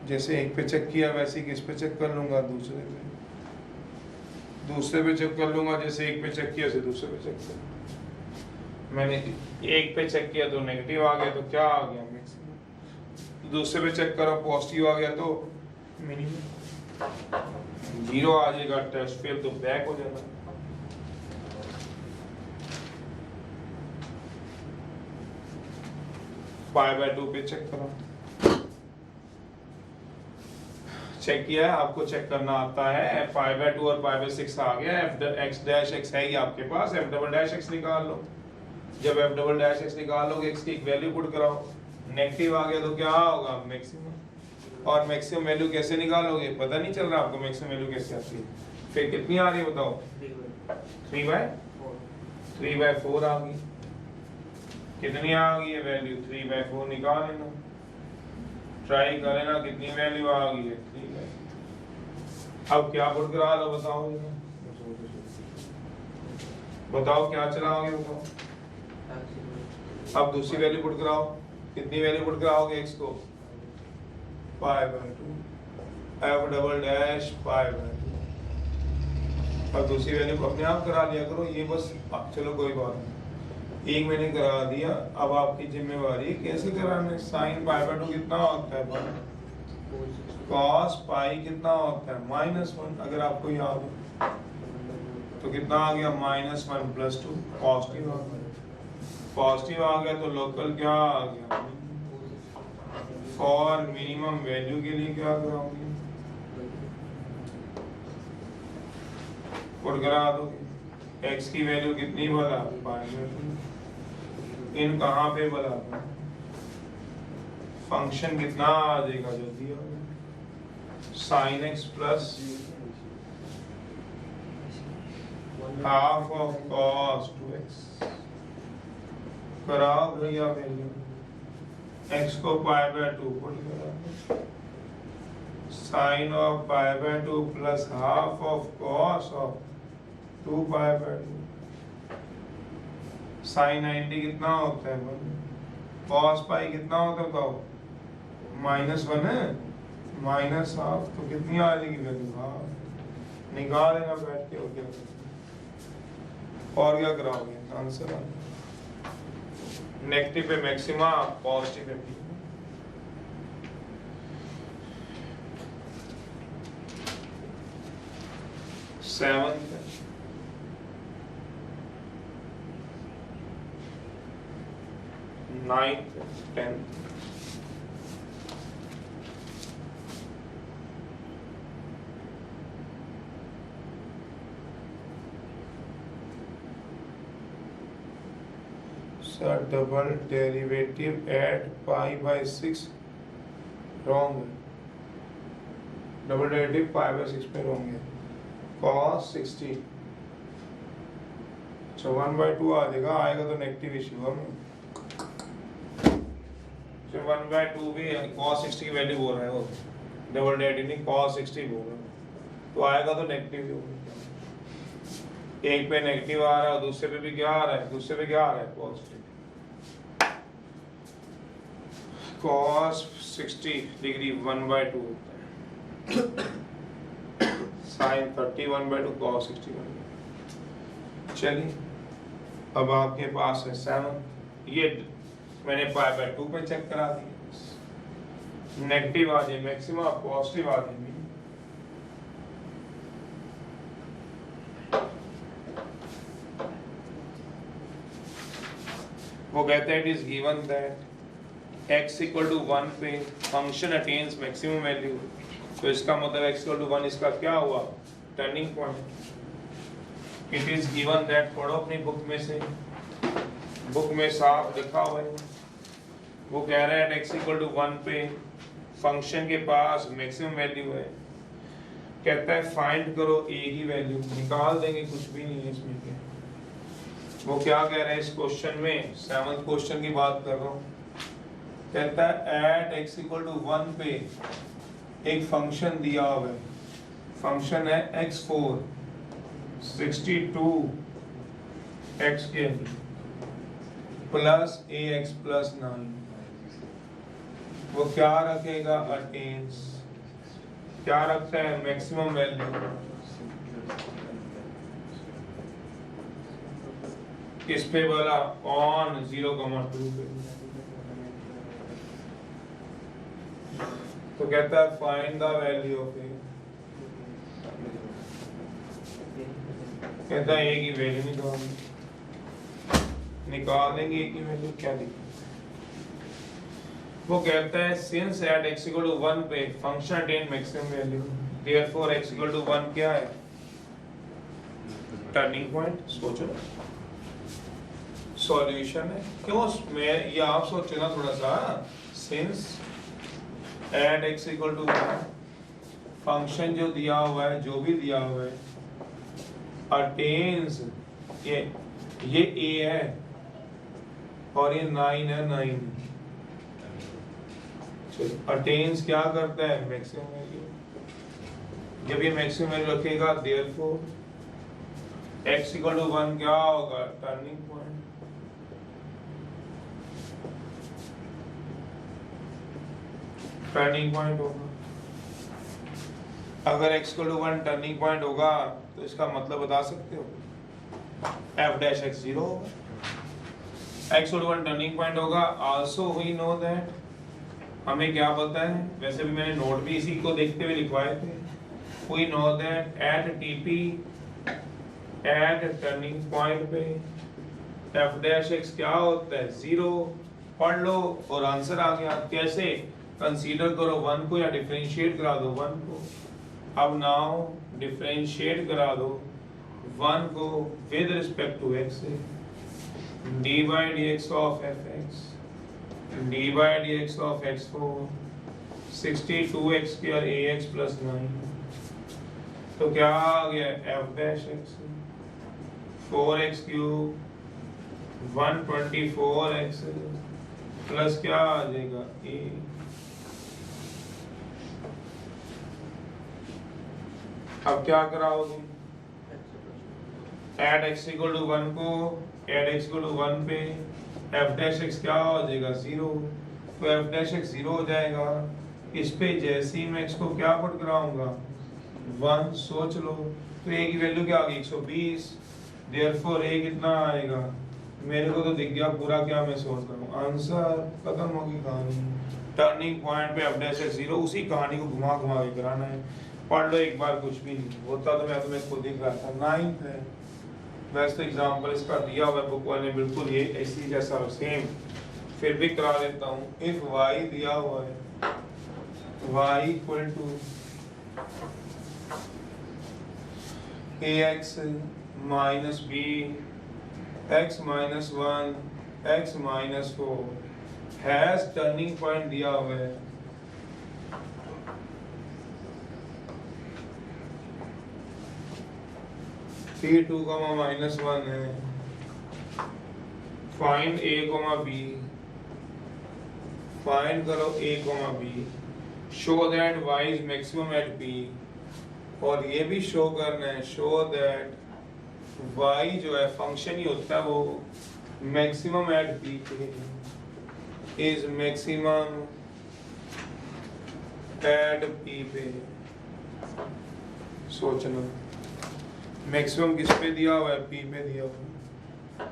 जैसे एक पे चेक किया वैसे ही किस पे चेक कर लूंगा, दूसरे पे चेक कर लूंगा, जैसे एक पे चेक किया से दूसरे पे चेक कर। मैंने एक पे चेक किया तो नेगेटिव आ गया तो क्या आ गया मैक्सिमम, दूसरे पे चेक करा पॉजिटिव आ गया तो मिनिमम, 0 आ जाएगा, टेस्ट फेल तो बैक हो जाएगा। पाई बाय 2 पे चेक करा, चेक किया है, आपको चेक करना आता है, पाई बाय 2 और पाई बाय 6 आ गया, x डैश x है ही आपके पास, f डबल डैश x निकाल लो। जब f डबल डैश x निकाल लोगे x की एक वैल्यू पुट कराओ, नेगेटिव आ गया तो क्या होगा मैक्सिमम, और मैक्सिमम वैल्यू कैसे निकालोगे पता नहीं चल रहा आपको मैक्सिमम वैल्यू कैसे आती है, फिर कितनी आ रही है बताओ 3/4 आ गई, कितनी आ गई है वैल्यू 3/4 निकाल लेना, ट्राई कर लेना कितनी वैल्यू आ गई है 3/4। अब क्या पुट करा लो बताओ, बताओ क्या चलाओगे बताओ, अब दूसरी वैल्यू पुट कराओ, कितनी वैल्यू पुट कराओगे x को pi by 2 f double dash pi by 2, अब दूसरी वैल्यू को अपने आप करा लिया करो, ये बस चलो कोई बात नहीं, एक मैंने करा दिया, अब आपकी जिम्मेवारी कैसे कराना। साइन पाई बाय 2 कितना होता है, cos पाई कितना होता है -1, अगर आपको याद हो तो कितना आ गया -1 + 2 पॉजिटिव आ गया, पॉजिटिव आ गया तो लोकल क्या आ गया, फॉर मिनिमम वैल्यू के लिए क्या कराओगे और करा दोगे, x की वैल्यू कितनी बता पाई बाय 2, इन कहाँ पे बता, फंक्शन कितना आ जाएगा जो दिया sine x plus half of cos 2x कराओ भैया वैल्यू x को पाई बाय 2 पुट करो sine of pi by 2 plus half of cos of 2 pi by 2 sine 90 कितना होता है cos पाई कितना होता है बताओ -1 है माइनस हाफ तो कितनी आ जाएगी वैल्यू हाफ निकाल लेना बैठ के और क्या कराओगे आंसर नेगेटिव पे मैक्सिमा पॉजिटिव पे minima 7th 9th 10th double derivative at pi by 6 wrong है डबल डेरिवेटिव पाई बाय 6 पे रॉन्ग है cos 60 अच्छा 1/2 आ जाएगा आएगा तो नेगेटिव इशू हम जो 1/2 भी cos 60 की वैल्यू बोल रहे हैं वो डबल डेरिवेटिव नहीं cos 60 बोल रहे हैं तो आएगा तो नेगेटिव ही होगा एक पे नेगेटिव आ रहा है दूसरे पे भी क्या आ रहा है दूसरे पे क्या आ रहा है पॉजिटिव cos 60 डिग्री 1/2 होता है sin 30 1/2 cos 60 चलिए अब आपके पास है 7 ये मैंने पाई बाय 2 पे चेक करा दिया नेगेटिव आ जाए मैक्सिमम पॉजिटिव आ जाए वो कहते हैं it is given that x equal to 1 पे फंक्शन अटेन्स मैक्सिमम वैल्यू तो इसका मतलब x इक्वल टू 1 इसका क्या हुआ turning point it is given that पढ़ो अपनी बुक में से बुक में साफ लिखा हुआ है वो कह रहा है x इक्वल टू 1 पे फंक्शन के पास मैक्सिमम वैल्यू है कहता है फाइंड करो a की वैल्यू निकाल देंगे कुछ भी नहीं है इसमें क्या वो क्या कह रहे हैं इस क्वेश्चन में 7th क्वेश्चन की बात कर रहा हूँ कहता है एट x इक्वल टू 1 पे एक फंक्शन दिया हुआ है फंक्शन है x4 62 x के प्लस ax प्लस 9 वो क्या रखेगा अटेन्स क्या रखता है मैक्सिमम वैल्यू किस पे बोला ऑन 0,2 पे तो कहता है फाइंड द वैल्यू ऑफ ए कहता है ए की वैल्यू निकाल देंगे ए की वैल्यू क्या दिखा वो कहता है since at x equal to 1 पे function attain maximum value therefore x equal to 1 क्या है टर्निंग पॉइंट सोचो सॉल्यूशन है क्यों मैं ये आप सोचे ना थोड़ा सा since at x equal to function जो दिया हुआ है जो भी दिया हुआ है अटेन्स ये a है और ये 9 है 9 चलो अटेन्स क्या करता है मैक्सिमम वैल्यू जब ये मैक्सिमम वैल्यू रखेगा देयरफॉर x इक्वल टू 1 क्या होगा टर्निंग पॉइंट टर्निंग पॉइंट होगा अगर x equal to 1 turning point होगा तो इसका मतलब बता सकते हो f डैश x 0 होगा x equal to 1 turning point होगा आल्सो वी नो दैट हमें क्या पता है वैसे भी मैंने नोट भी इसी को देखते हुए लिखवाए थे we know that at TP at turning point पे f डैश x क्या होता है 0 पढ़ लो और आंसर आ गया कैसे कंसीडर करो 1 को या डिफरेंशिएट करा दो 1 को अब नाउ डिफरेंशिएट करा दो 1 को विद रिस्पेक्ट टू x से dy dx of fx dy dx of x4 62x square ax plus 9 तो क्या आ गया f dash x 4x cube 124x plus क्या आ जाएगा a। अब क्या कराओगे, एड x इक्वल टू 1 को एड x इक्वल टू 1 पे f डैश x क्या हो जाएगा 0, तो f डैश x 0 हो जाएगा। इस पे जैसे ही मैं x को क्या पुट कराऊंगा 1, सोच लो तो a की वैल्यू क्या आ गई 120, देयरफॉर a कितना आएगा, मेरे को तो दिख गया पूरा क्या मैं सोच रहा हूँ, आंसर खत्म होगी कहानी। टर्निंग पॉइंट पे f डैश x 0, उसी कहानी को घुमा घुमा के कराना है। पढ़ लो एक बार, कुछ भी नहीं होता तो मैं तुम्हें खुद ही कराता। 9th है वैसे तो एग्जाम्पल इसका दिया हुआ है बुक वाले ने, बिल्कुल ये ऐसी जैसा सेम, फिर भी करा देता हूँ। इफ y दिया हुआ है y equal to ax minus b x minus 1 x minus 4 has turning point दिया हुआ है P2 माइनस 1 है, फाइंड a b, फाइंड करो a b, show that y is maximum at p, और ये भी शो करना है शो दैट y जो है फंक्शन ही होता है वो मैक्सिमम एट p पे इज मैक्सिमम एट p पे। सोचना मैक्सिमम किस पे दिया हुआ है, p पे दिया हुआ है।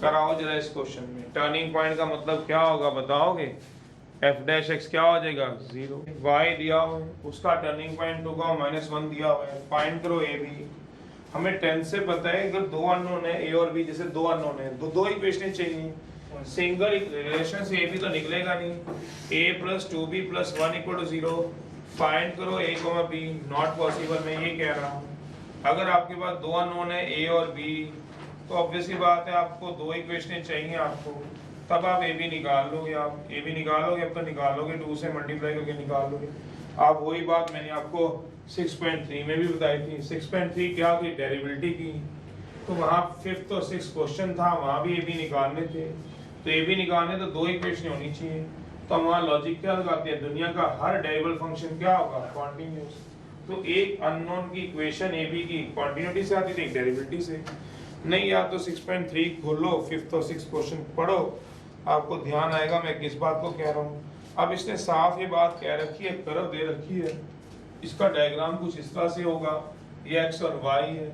कराओ जरा इस क्वेश्चन में, टर्निंग पॉइंट का मतलब क्या होगा बताओगे, f डैश x क्या हो जाएगा 0, y दिया हुआ है उसका टर्निंग पॉइंट होगा -1 दिया हुआ है, फाइंड करो a b। हमें 10 से पता है अगर दो अननोन है a और b, जैसे दो अननोन है दो इक्वेशन चाहिए, सिंगल रिलेशन से a b तो निकलेगा नहीं, a + 2b + 1 = 0, फाइंड करो a b, नॉट पॉसिबल, मैं ये कह रहा हूँ। अगर आपके पास दो अननोन है a और b तो ऑब्वियसली बात है आपको दो इक्वेशनें चाहिए आपको, तब आप a b निकाल लोगे, आप a b निकालोगे, अब तो निकालोगे 2 से मल्टीप्लाई करके निकाल लोगे आप। वही बात मैंने आपको 6.3 में भी बताई थी, 6.3 क्या की डेरिवेटिव की, तो वहाँ 5th और 6th क्वेश्चन था, वहाँ भी a b निकालने थे, तो a b निकालने तो दो इक्वेशन होनी चाहिए, तो वहाँ लॉजिक क्या लगाते हैं, दुनिया का हर डेरिवेबल फंक्शन क्या होगा कॉन्टिन्यूअस, तो एक अननोन की इक्वेशन ए बी की कॉन्टिन्यूटी से आती थी डेरिवेटिव से नहीं, या तो 6.3 खोलो 5th और 6th क्वेश्चन पढ़ो, आपको ध्यान आएगा मैं किस बात को कह रहा हूँ। अब इसने साफ ये बात कह रखी है, कर्व दे रखी है, इसका डायग्राम कुछ इस तरह से होगा, ये x और y है,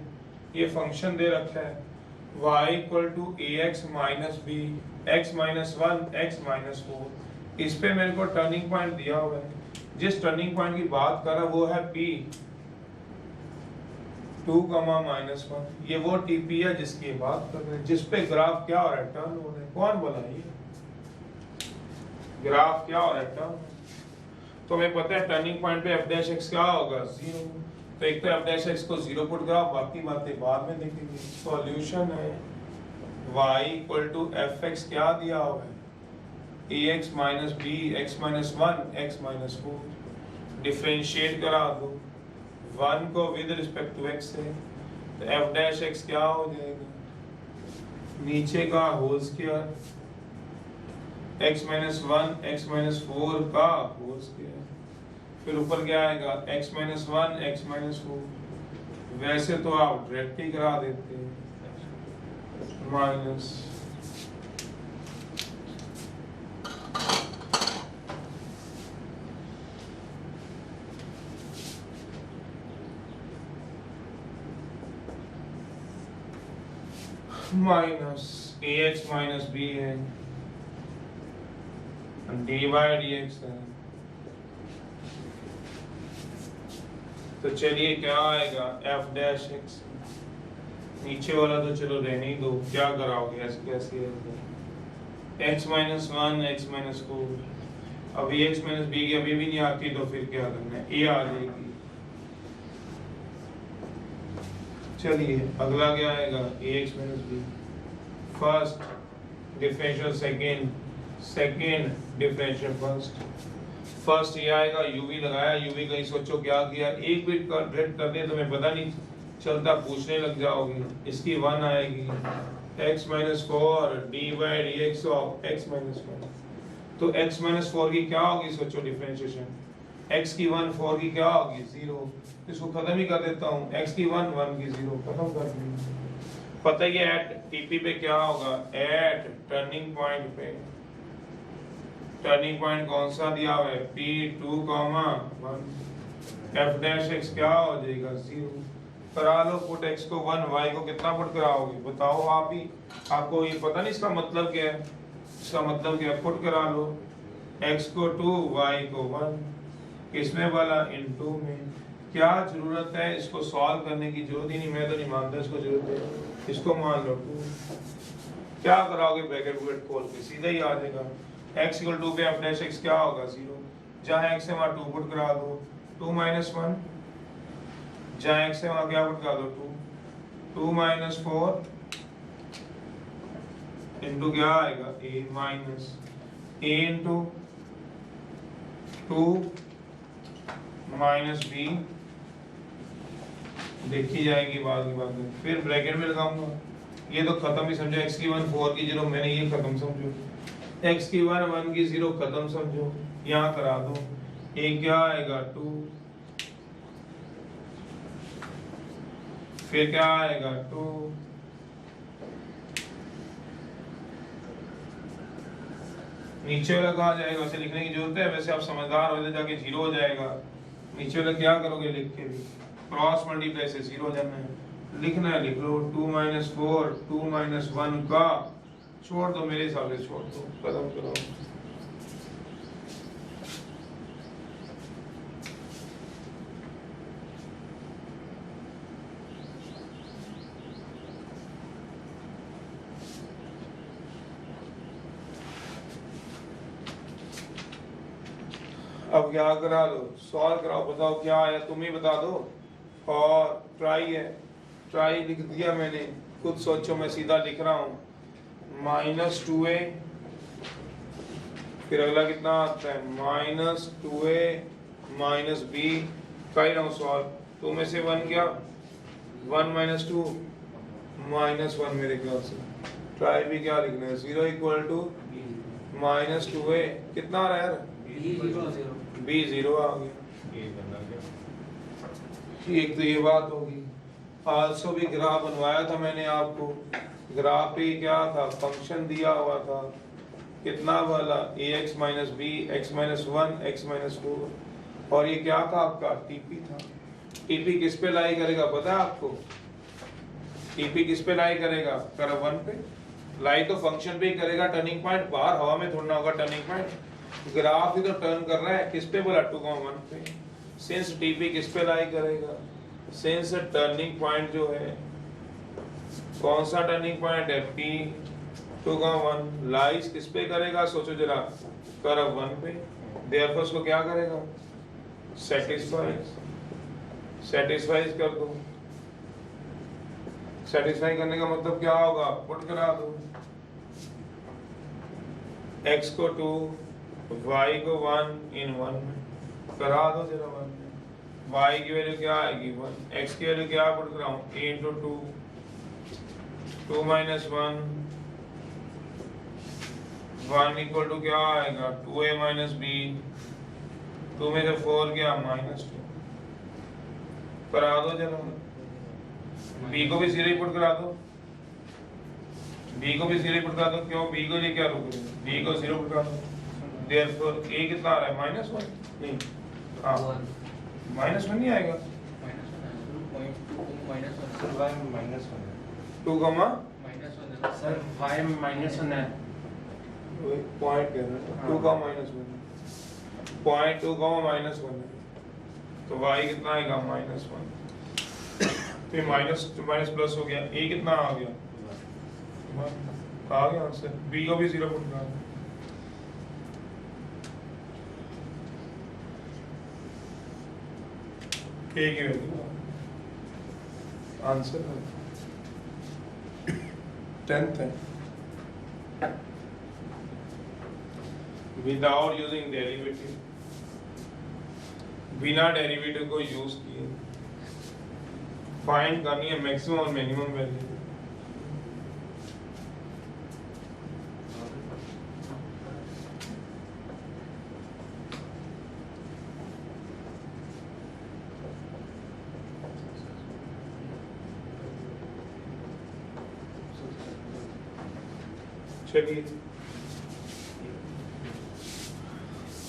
ये फंक्शन दे रखा है y = ax - b x - 1 x - 4, इस पे मेरे को टर्निंग पॉइंट दिया हुआ है, जिस टर्निंग पॉइंट की बात कर रहा वो है P2, -1, ये वो TP है जिसकी बात कर रहे हैं, जिस पे ग्राफ क्या हो रहा है टर्न हो रहा है, कौन बोला ये ग्राफ क्या हो रहा है टर्न, तो हमें पता है टर्निंग पॉइंट पे f डैश x क्या होगा 0, तो एक तो f डैश x को 0 पुट कराओ, बाकी बातें बाद में देखेंगे। सॉल्यूशन है y = fx क्या दिया हुआ है ax - b x - 1 x - 4, differentiate करा दो 1 को विद रिस्पेक्ट टू x से, तो f डैश x क्या हो जाएगा, नीचे का होल स्क्वायर x - 1 x - 4 का होल स्क्वायर, फिर ऊपर क्या आएगा x - 1 x - 4, वैसे तो आप डायरेक्ट ही करा देते हैं माइनस ax - b है, dy/dx है, तो चलिए क्या आएगा f डैश x, नीचे वाला तो चलो रहने ही दो, क्या कराओगे ऐसे कैसे x - 1 x - 4, अब ax - b की अभी भी नहीं आती तो फिर क्या करना है, a आ जाएगी। चलिए अगला क्या आएगा ax - b, first differential second differential first ये आएगा, uv लगाया, uv कहीं सोचो क्या किया, एक बिट का ड्रेड कर दिया, तुम्हें पता नहीं चलता पूछने लग जाओगे, इसकी 1 आएगी, x minus 4 D by D x of x minus 1। तो x माइनस 4 की क्या होगी, सोचो डिफरेंशिएशन, x की 1 4 की क्या होगी 0, इसको खत्म ही कर देता हूँ, x की 1 1 की 0, खत्म कर दिया। पता ही है एट टीपी पे क्या होगा, एट टर्निंग पॉइंट पे, टर्निंग पॉइंट कौन सा दिया हुआ है P2, 1, f डैश x क्या हो जाएगा 0। करा लो पुट x को 1, y को कितना पुट कराओगे बताओ आप ही, आपको ये पता नहीं इसका मतलब क्या है, इसका मतलब क्या है, पुट करा लो, x को 2 y को 1, किसमें वाला इनटू में, क्या जरूरत है इसको सॉल्व करने की, जरूरत ही नहीं, मैं तो नहीं मानता इसको जरूरत है, इसको मान लो 2, क्या कराओगे ब्रैकेट ब्रैकेट खोल के सीधा ही आ जाएगा, x इक्वल 2 पे f डैश x क्या होगा 0, जहाँ x है वहाँ 2 पुट करा दो, 2 माइनस 1, जहाँ x है वहाँ क्या पुट करा दो 2, 2 माइनस 4 इंटू क्या आएगा a minus a into 2 minus b, देखी जाएगी बाद की बात में, फिर ब्रैकेट में लगाऊंगा, ये तो खत्म ही समझो, x की 1 4 की 0 मैंने ये खत्म समझो, x की 1 1 की 0 खत्म समझो, यहाँ करा दो, a क्या आएगा 2, फिर क्या आएगा 2, नीचे वाला कहाँ जाएगा, वैसे लिखने की जरूरत है, वैसे आप समझदार हो जाके 0 हो जाएगा, नीचे वाला क्या करोगे लिख के भी, क्रॉस मल्टीप्लाई से 0 हो जाना है, लिखना है लिख लो, 2 माइनस 4 2 माइनस 1 का छोड़ दो, मेरे हिसाब से छोड़ दो, खत्म करो। अब क्या करा लो, सॉल्व कराओ, बताओ क्या आया, तुम ही बता दो, और ट्राई है, ट्राई लिख दिया मैंने, खुद सोचो, मैं सीधा लिख रहा हूँ, माइनस 2a, फिर अगला कितना आता है माइनस 2a माइनस b, कर रहा हूँ सॉल्व, 2 में से 1 क्या 1 माइनस 2 माइनस 1, मेरे ख्याल से ट्राई भी क्या लिखना है 0 इक्वल टू माइनस 2a, कितना आ रहा है यार b 0 आ गया, ठीक, तो ये बात होगी। आल्सो भी ग्राफ बनवाया था मैंने आपको, ग्राफ पे क्या था, फंक्शन दिया हुआ था, कितना वाला ax minus b, x minus 1, x minus 2, और ये क्या था आपका टीपी था, टीपी किस पे लाई करेगा पता है आपको, टीपी किस पे लाई करेगा, कर्व 1 पे, लाई तो फंक्शन पे ही करेगा, टर्निंग पॉइंट बाहर हवा में थोड़ा होगा टर्निंग पॉइंट, ग्राफ ही तो टर्न कर रहा है, किस पे बोला 2,1 पे, सिंस टीपी किस पे लाई करेगा, सिंस टर्निंग पॉइंट जो है, कौन सा टर्निंग पॉइंट है P 2,1 लाइज किस पे करेगा, सोचो जरा, कर्व 1 पे, देयरफॉर उसको क्या करेगा सेटिस्फाइज कर दो, सेटिस्फाई करने का मतलब क्या होगा, पुट करा दो, x को 2 y को 1 इन 1 में करा दो जरा 1 में, y की वैल्यू क्या आएगी 1, x की वैल्यू क्या पुट कराऊं a into 2 minus 1 equal to क्या आएगा 2a माइनस b, 2 में से 4 क्या माइनस 2, करा दो जरा, b को भी 0 पुट करा दो, b को भी 0 पुट करा दो, क्यों b को ये क्या रोक रहे हैं, b को 0 पुट करा दो, देयरफॉर a कितना आ रहा है माइनस 1, नहीं हाँ माइनस 1 नहीं आएगा, माइनस 2 कमा सर 5 माइनस 1 है, पॉइंट कह रहा है 2 का माइनस 1, पॉइंट 2 का माइनस 1 है, तो y कितना आएगा माइनस 1, तो ये माइनस प्लस हो गया, a कितना आ गया आ गया आंसर, b को भी 0 पुट करा, a की वैल्यू आंसर 10th है, विदाउट यूजिंग डेरिवेटिव, बिना डेरिवेटिव को यूज किए फाइंड करनी है मैक्सिमम और मिनिमम वैल्यू। चलिए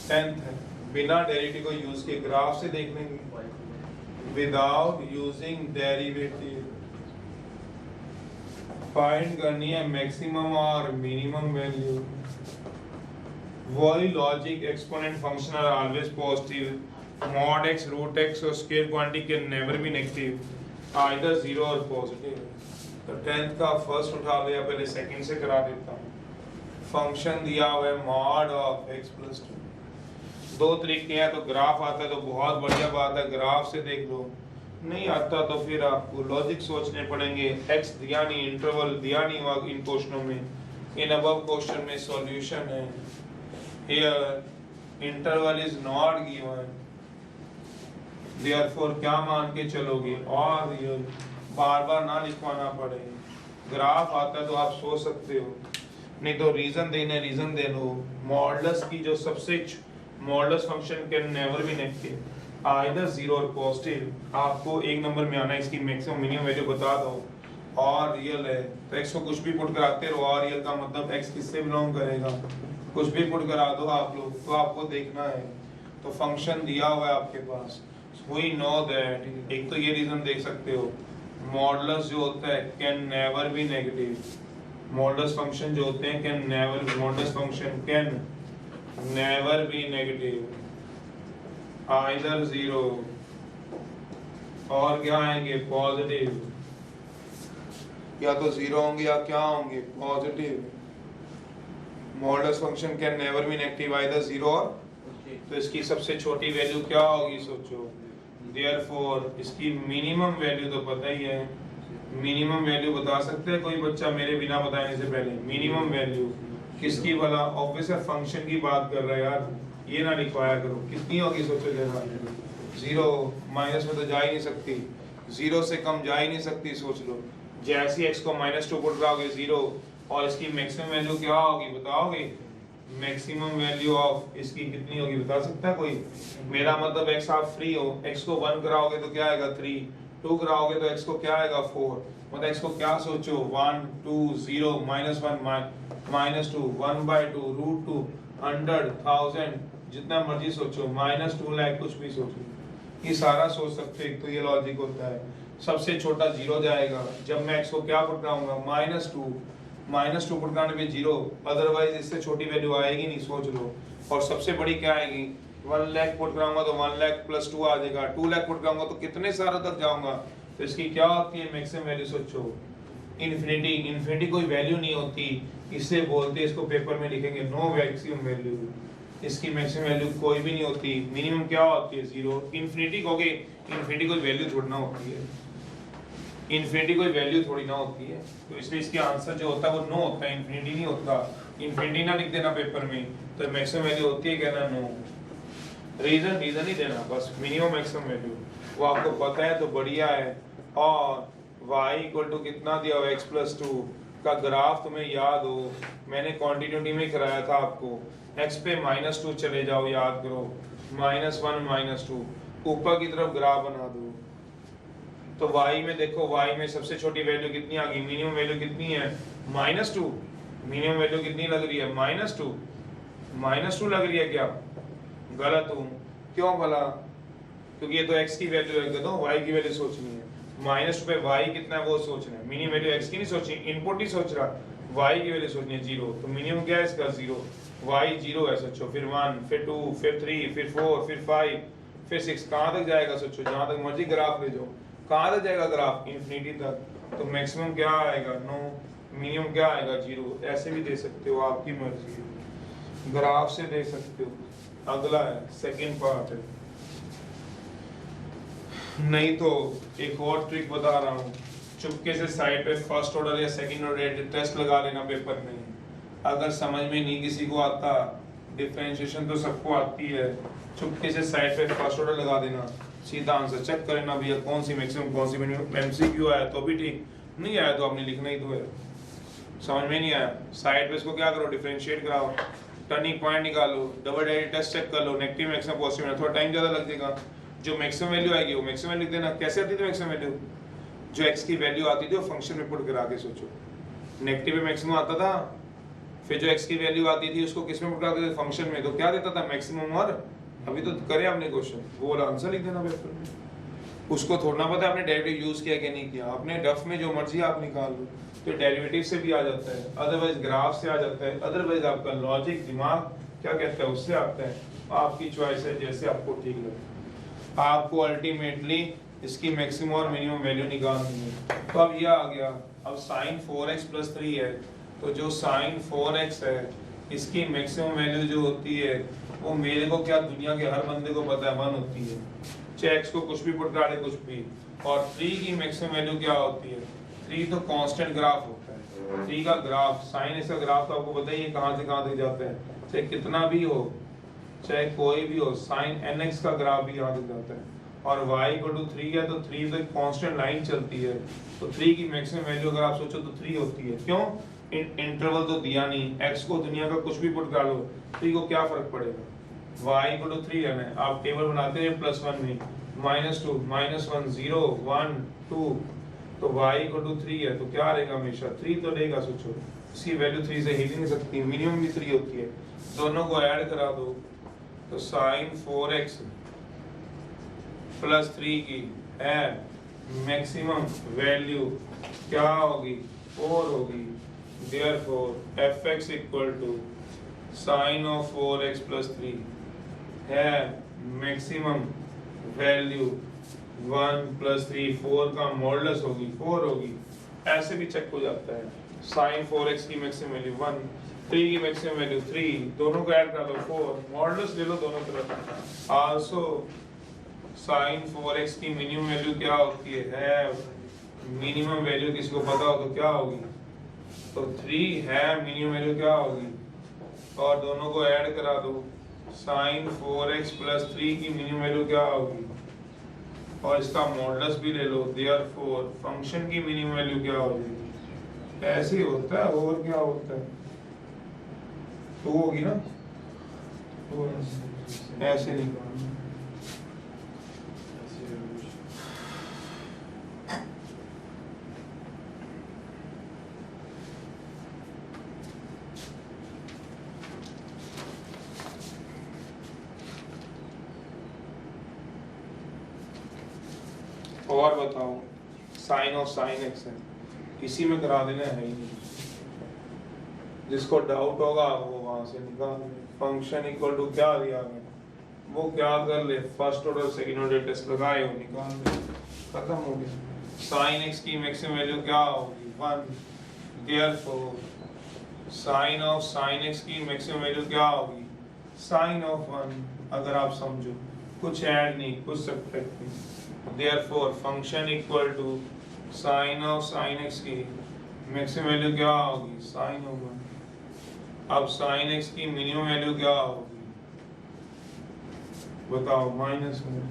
10th है, बिना डेरिवेटिव को यूज किए ग्राफ से देख लेंगे, विदाउट यूजिंग डेरिवेटिव फाइंड करनी है मैक्सिमम और मिनिमम वैल्यू। वही लॉजिक, exponent function are always positive, mod x root x और scale quantity can never be negative, either zero और पॉजिटिव। तो 10th का फर्स्ट उठा लिया, पहले सेकंड से करा देता हूँ। फंक्शन दिया हुआ है मॉड ऑफ x प्लस 2। दो तरीके हैं, तो ग्राफ आता है तो बहुत बढ़िया बात है, ग्राफ से देख लो, नहीं आता तो फिर आपको लॉजिक सोचने पड़ेंगे। x दिया नहीं, इंटरवल दिया नहीं हुआ इन क्वेश्चनों में, इन अबव क्वेश्चन में सॉल्यूशन है। Here interval is not given, therefore क्या मान के चलोगे, और रियल, बार बार ना लिखवाना पड़े। ग्राफ आता है तो आप सोच सकते हो, नहीं तो रीजन देना, रीजन दे लो। मॉडुलस की जो सबसे modulus function can never be negative, either zero और पॉजिटिव। आपको एक नंबर में आना है, इसकी मैक्सिमम मिनिमम वैल्यू बता दो, और रियल है तो x को कुछ भी पुट कराते रहो, और रियल का मतलब x किससे बिलोंग करेगा, कुछ भी पुट करा दो आप लोग, तो आपको देखना है। तो फंक्शन दिया हुआ है आपके पास, वी नो दैट, एक तो ये रीजन देख सकते हो, मॉडुलस जो होता है can never be negative, modulus function जो होते हैं can never, modulus function can never be negative, either zero और क्या आएंगे पॉजिटिव, या तो जीरो होंगे या क्या होंगे positive. Modulus function can never be negative, either zero और, तो इसकी सबसे छोटी वैल्यू क्या होगी सोचो, देयरफॉर इसकी मिनिमम वैल्यू तो पता ही है। मिनिमम वैल्यू बता सकते हैं कोई बच्चा मेरे बिना बताने से पहले? मिनिमम वैल्यू किसकी भला? ऑब्वियस फंक्शन की बात कर रहा है यार, ये ना लिखवाया करो। कितनी होगी सोचो जरा, जीरो, माइनस में तो जा ही नहीं सकती, जीरो से कम जा ही नहीं सकती। सोच लो, जैसे एक्स को -2 पुट कराओगे जीरो, और इसकी मैक्सिमम वैल्यू क्या होगी बताओगे? मैक्सिमम वैल्यू ऑफ इसकी कितनी होगी बता सकता है कोई? मेरा मतलब एक्स आप फ्री हो, एक्स को 1 कराओगे तो क्या आएगा 3, 2 कराओगे तो एक्स को क्या आएगा 4, मतलब एक्स को क्या सोचो 1 2 0 -1 -2 1/2 √2 100 1000 जितना मर्जी सोचो, -2 लाख कुछ भी सोचो, ये सारा सोच सकते हो। तो ये लॉजिक होता है, सबसे छोटा जीरो जाएगा जब मैं एक्स को क्या पुट कराऊंगा -2 पुट कराने पे जीरो, अदरवाइज इससे छोटी वैल्यू आएगी नहीं, सोच लो। और सबसे बड़ी क्या आएगी? 1 लाख पुट कराऊंगा तो 1 लाख + 2 आ जाएगा, 2 लाख पुट कराऊंगा तो कितने सालों तक जाऊंगा। तो इसकी क्या होती है मैक्सिमम वैल्यू सोचो? इन्फिनिटी। इन्फिनिटी कोई वैल्यू नहीं होती, इससे बोलते, इसको पेपर में लिखेंगे नो मैक्सिमम वैल्यू। इसकी मैक्सिमम वैल्यू कोई भी नहीं होती। मिनिमम क्या होती है? 0। इन्फिनिटी कहोगे, इन्फिनिटी कोई वैल्यू थोड़ी ना होती है, इन्फिनिटी कोई वैल्यू थोड़ी ना होती है। तो इसलिए इसके आंसर जो होता है वो नो होता है, इन्फिनिटी नहीं होता। इन्फिनिटी ना लिख देना पेपर में, तो मैक्सिमम वैल्यू होती है कहना नो। रीजन ही देना बस, मिनिमम मैक्सिमम वैल्यू वो आपको पता है तो बढ़िया है। और y = कितना दिया हुआ x + 2 का ग्राफ तुम्हें याद हो, मैंने क्वांटिटी में कराया था आपको। x पे -2 चले जाओ, याद करो, -1 -2 ऊपर की तरफ ग्राफ बना दो। तो y में देखो, y में सबसे छोटी वैल्यू कितनी आ गई? मिनिमम वैल्यू कितनी है? -2। मिनिमम वैल्यू कितनी लग रही है? -2 लग रही है क्या? गलत हूँ, क्यों भला? क्योंकि ये तो x की वैल्यू है, तो y की वैल्यू सोचनी है। -2 पे y कितना है वो सोचना है, मिनिमम वैल्यू x की नहीं सोचनी, इनपुट ही सोच रहा, y की वैल्यू सोचनी है 0। तो मिनिमम क्या है इसका? 0। y 0 है सोचो, फिर 1, फिर 2, फिर 3, फिर 4, फिर 5, फिर 6, कहाँ तक जाएगा सोचो? जहाँ तक मर्जी ग्राफ ले जाओ, कहाँ तक जाएगा ग्राफ? इन्फिनिटी तक। तो मैक्सिमम क्या आएगा? नो। मिनिमम क्या आएगा? 0। ऐसे भी दे सकते हो, आपकी मर्जी, ग्राफ से दे सकते हो। अगला है सेकंड पार्ट है, नहीं तो एक और ट्रिक बता रहा हूँ, चुपके से साइड पे फर्स्ट ऑर्डर या सेकंड ऑर्डर टेस्ट लगा लेना पेपर में। अगर समझ में नहीं किसी को आता, डिफरेंशिएशन तो सबको आती है, चुपके से साइड पे फर्स्ट ऑर्डर लगा देना, सीधा आंसर चेक करें ना भैया, कौन सी मैक्सिमम कौन सी मिनिमम। एमसीक्यू आया तो भी ठीक, नहीं आया तो आपने लिखना ही तो है। समझ में नहीं आया, साइड पे इसको क्या करो, डिफरेंशिएट कराओ, टर्निंग पॉइंट निकालो, डबल डेरिवेटिव टेस्ट चेक कर लो, नेगेटिव मैक्सिमम पॉजिटिव में थोड़ा टाइम ज़्यादा लग जाएगा। जो मैक्सिमम वैल्यू आएगी वो मैक्सिमम लिख देना। कैसे आती थी मैक्सिमम वैल्यू, जो एक्स की वैल्यू आती थी वो फंक्शन में पुट करा के सोचो। नेगेटिव में मैक्सिमम आता था, फिर जो एक्स की वैल्यू आती थी उसको किस में पुट कराते थे, फंक्शन में, तो क्या देता था मैक्सिमम। और अभी तो करे आपने क्वेश्चन, वो वाला आंसर लिख देना पेपर में। उसको थोड़ा पता है आपने डेरिवेटिव यूज किया कि नहीं किया, आपने डफ में जो मर्जी आप निकाल लो, तो डेरिवेटिव से भी आ जाता है, अदरवाइज ग्राफ से आ जाता है, अदरवाइज आपका लॉजिक दिमाग क्या कहता है उससे आता है। आपकी चॉइस है, जैसे आपको ठीक लगे। आपको अल्टीमेटली इसकी मैक्सिमम और मिनिमम वैल्यू निकालनी है। तो अब ये आ गया, अब sin 4x + 3 है, तो जो sin 4x है इसकी मैक्सिमम वैल्यू जो होती है वो मेरे को क्या, दुनिया के हर बंदे को पता है 1 होती है, चाहे x को कुछ भी पुट करा दे कुछ भी। और 3 की मैक्सिमम वैल्यू क्या होती है, 3 तो कांस्टेंट ग्राफ होता है, 3 का ग्राफ, sin x का ग्राफ तो आपको पता ही है कहाँ से कहाँ तक जाता है, चाहे कितना भी हो, चाहे कोई भी हो, sin nx का ग्राफ भी यहाँ तक जाता है। और y = 3 है तो 3 तो एक कांस्टेंट लाइन चलती है, तो 3 की मैक्सिमम वैल्यू अगर आप सोचो तो 3 होती है। क्यों, इंटरवल तो दिया नहीं, x को दुनिया का कुछ भी पुट कर लो, 3 को क्या फर्क पड़ेगा। y = 3 है ना, आप टेबल बनाते हैं +1 में, -2 -1 0 1 2, तो y = 3 है तो क्या रहेगा, हमेशा 3 तो रहेगा। सोचो इसकी वैल्यू 3 से हिल नहीं सकती, मिनिमम भी 3 होती है। दोनों को ऐड करा दो तो sin 4x + 3 की है मैक्सिमम वैल्यू क्या होगी, 4 होगी। Therefore fx = sin of 4x + 3 है मैक्सिमम वैल्यू 1 + 3, 4 का मॉडुलस होगी 4 होगी। ऐसे भी चेक हो जाता है, sin 4x की मैक्सिमम वैल्यू 1, 3 की मैक्सिमम वैल्यू 3, दोनों को ऐड कर लो 4, मॉडुलस ले लो दोनों तरफ। आल्सो sin 4x की मिनिमम वैल्यू क्या होती है मिनिमम वैल्यू किसी को पता हो तो क्या होगी, तो 3 है मिनिमम वैल्यू क्या होगी, और दोनों को ऐड करा दो, sin 4x + 3 की मिनिमम वैल्यू क्या होगी, और इसका मॉडुलस भी ले लो। देयरफॉर फंक्शन की मिनिमम वैल्यू क्या होगी। ऐसे ही होता है, और क्या होता है, तो होगी ना, तो ऐसे नहीं। और बताओ, sin of sin x है, इसी में करा देना है ही नहीं, जिसको डाउट होगा वो वहां से निकाल ले। फंक्शन इक्वल टू क्या दिया है वो क्या कर ले, first order second order test लगाए वो निकाल ले, खत्म हो गया। sin x की मैक्सिमम वैल्यू क्या होगी 1, therefore sin of sin x की मैक्सिमम वैल्यू क्या होगी sin of 1। अगर आप समझो, कुछ ऐड नहीं कुछ सब्ट्रैक्ट नहीं, therefore function equal to sin of sin x की मैक्सिमम वैल्यू क्या होगी sin of 1। अब sin x की मिनिमम वैल्यू क्या होगी बताओ, -1,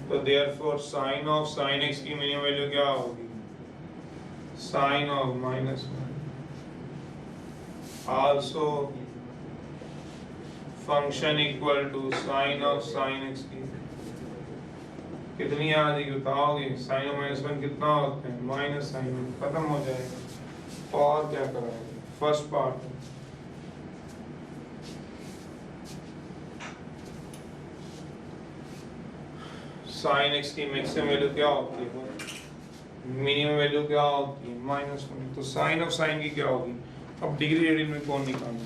तो therefore sin of sin x की मिनिमम वैल्यू क्या होगी sin of -1। Also function equal to sin of sin x की कितनी आ जाएगी बताओगे, sin of -1 कितना होता है -sin, खत्म हो जाएगा। और क्या कराएंगे, फर्स्ट पार्ट sin x की मैक्सिमम वैल्यू क्या होती है, मिनिमम वैल्यू क्या होती है -1, तो sin of sin की क्या होगी। अब डिग्री रेडियन में कौन निकालना,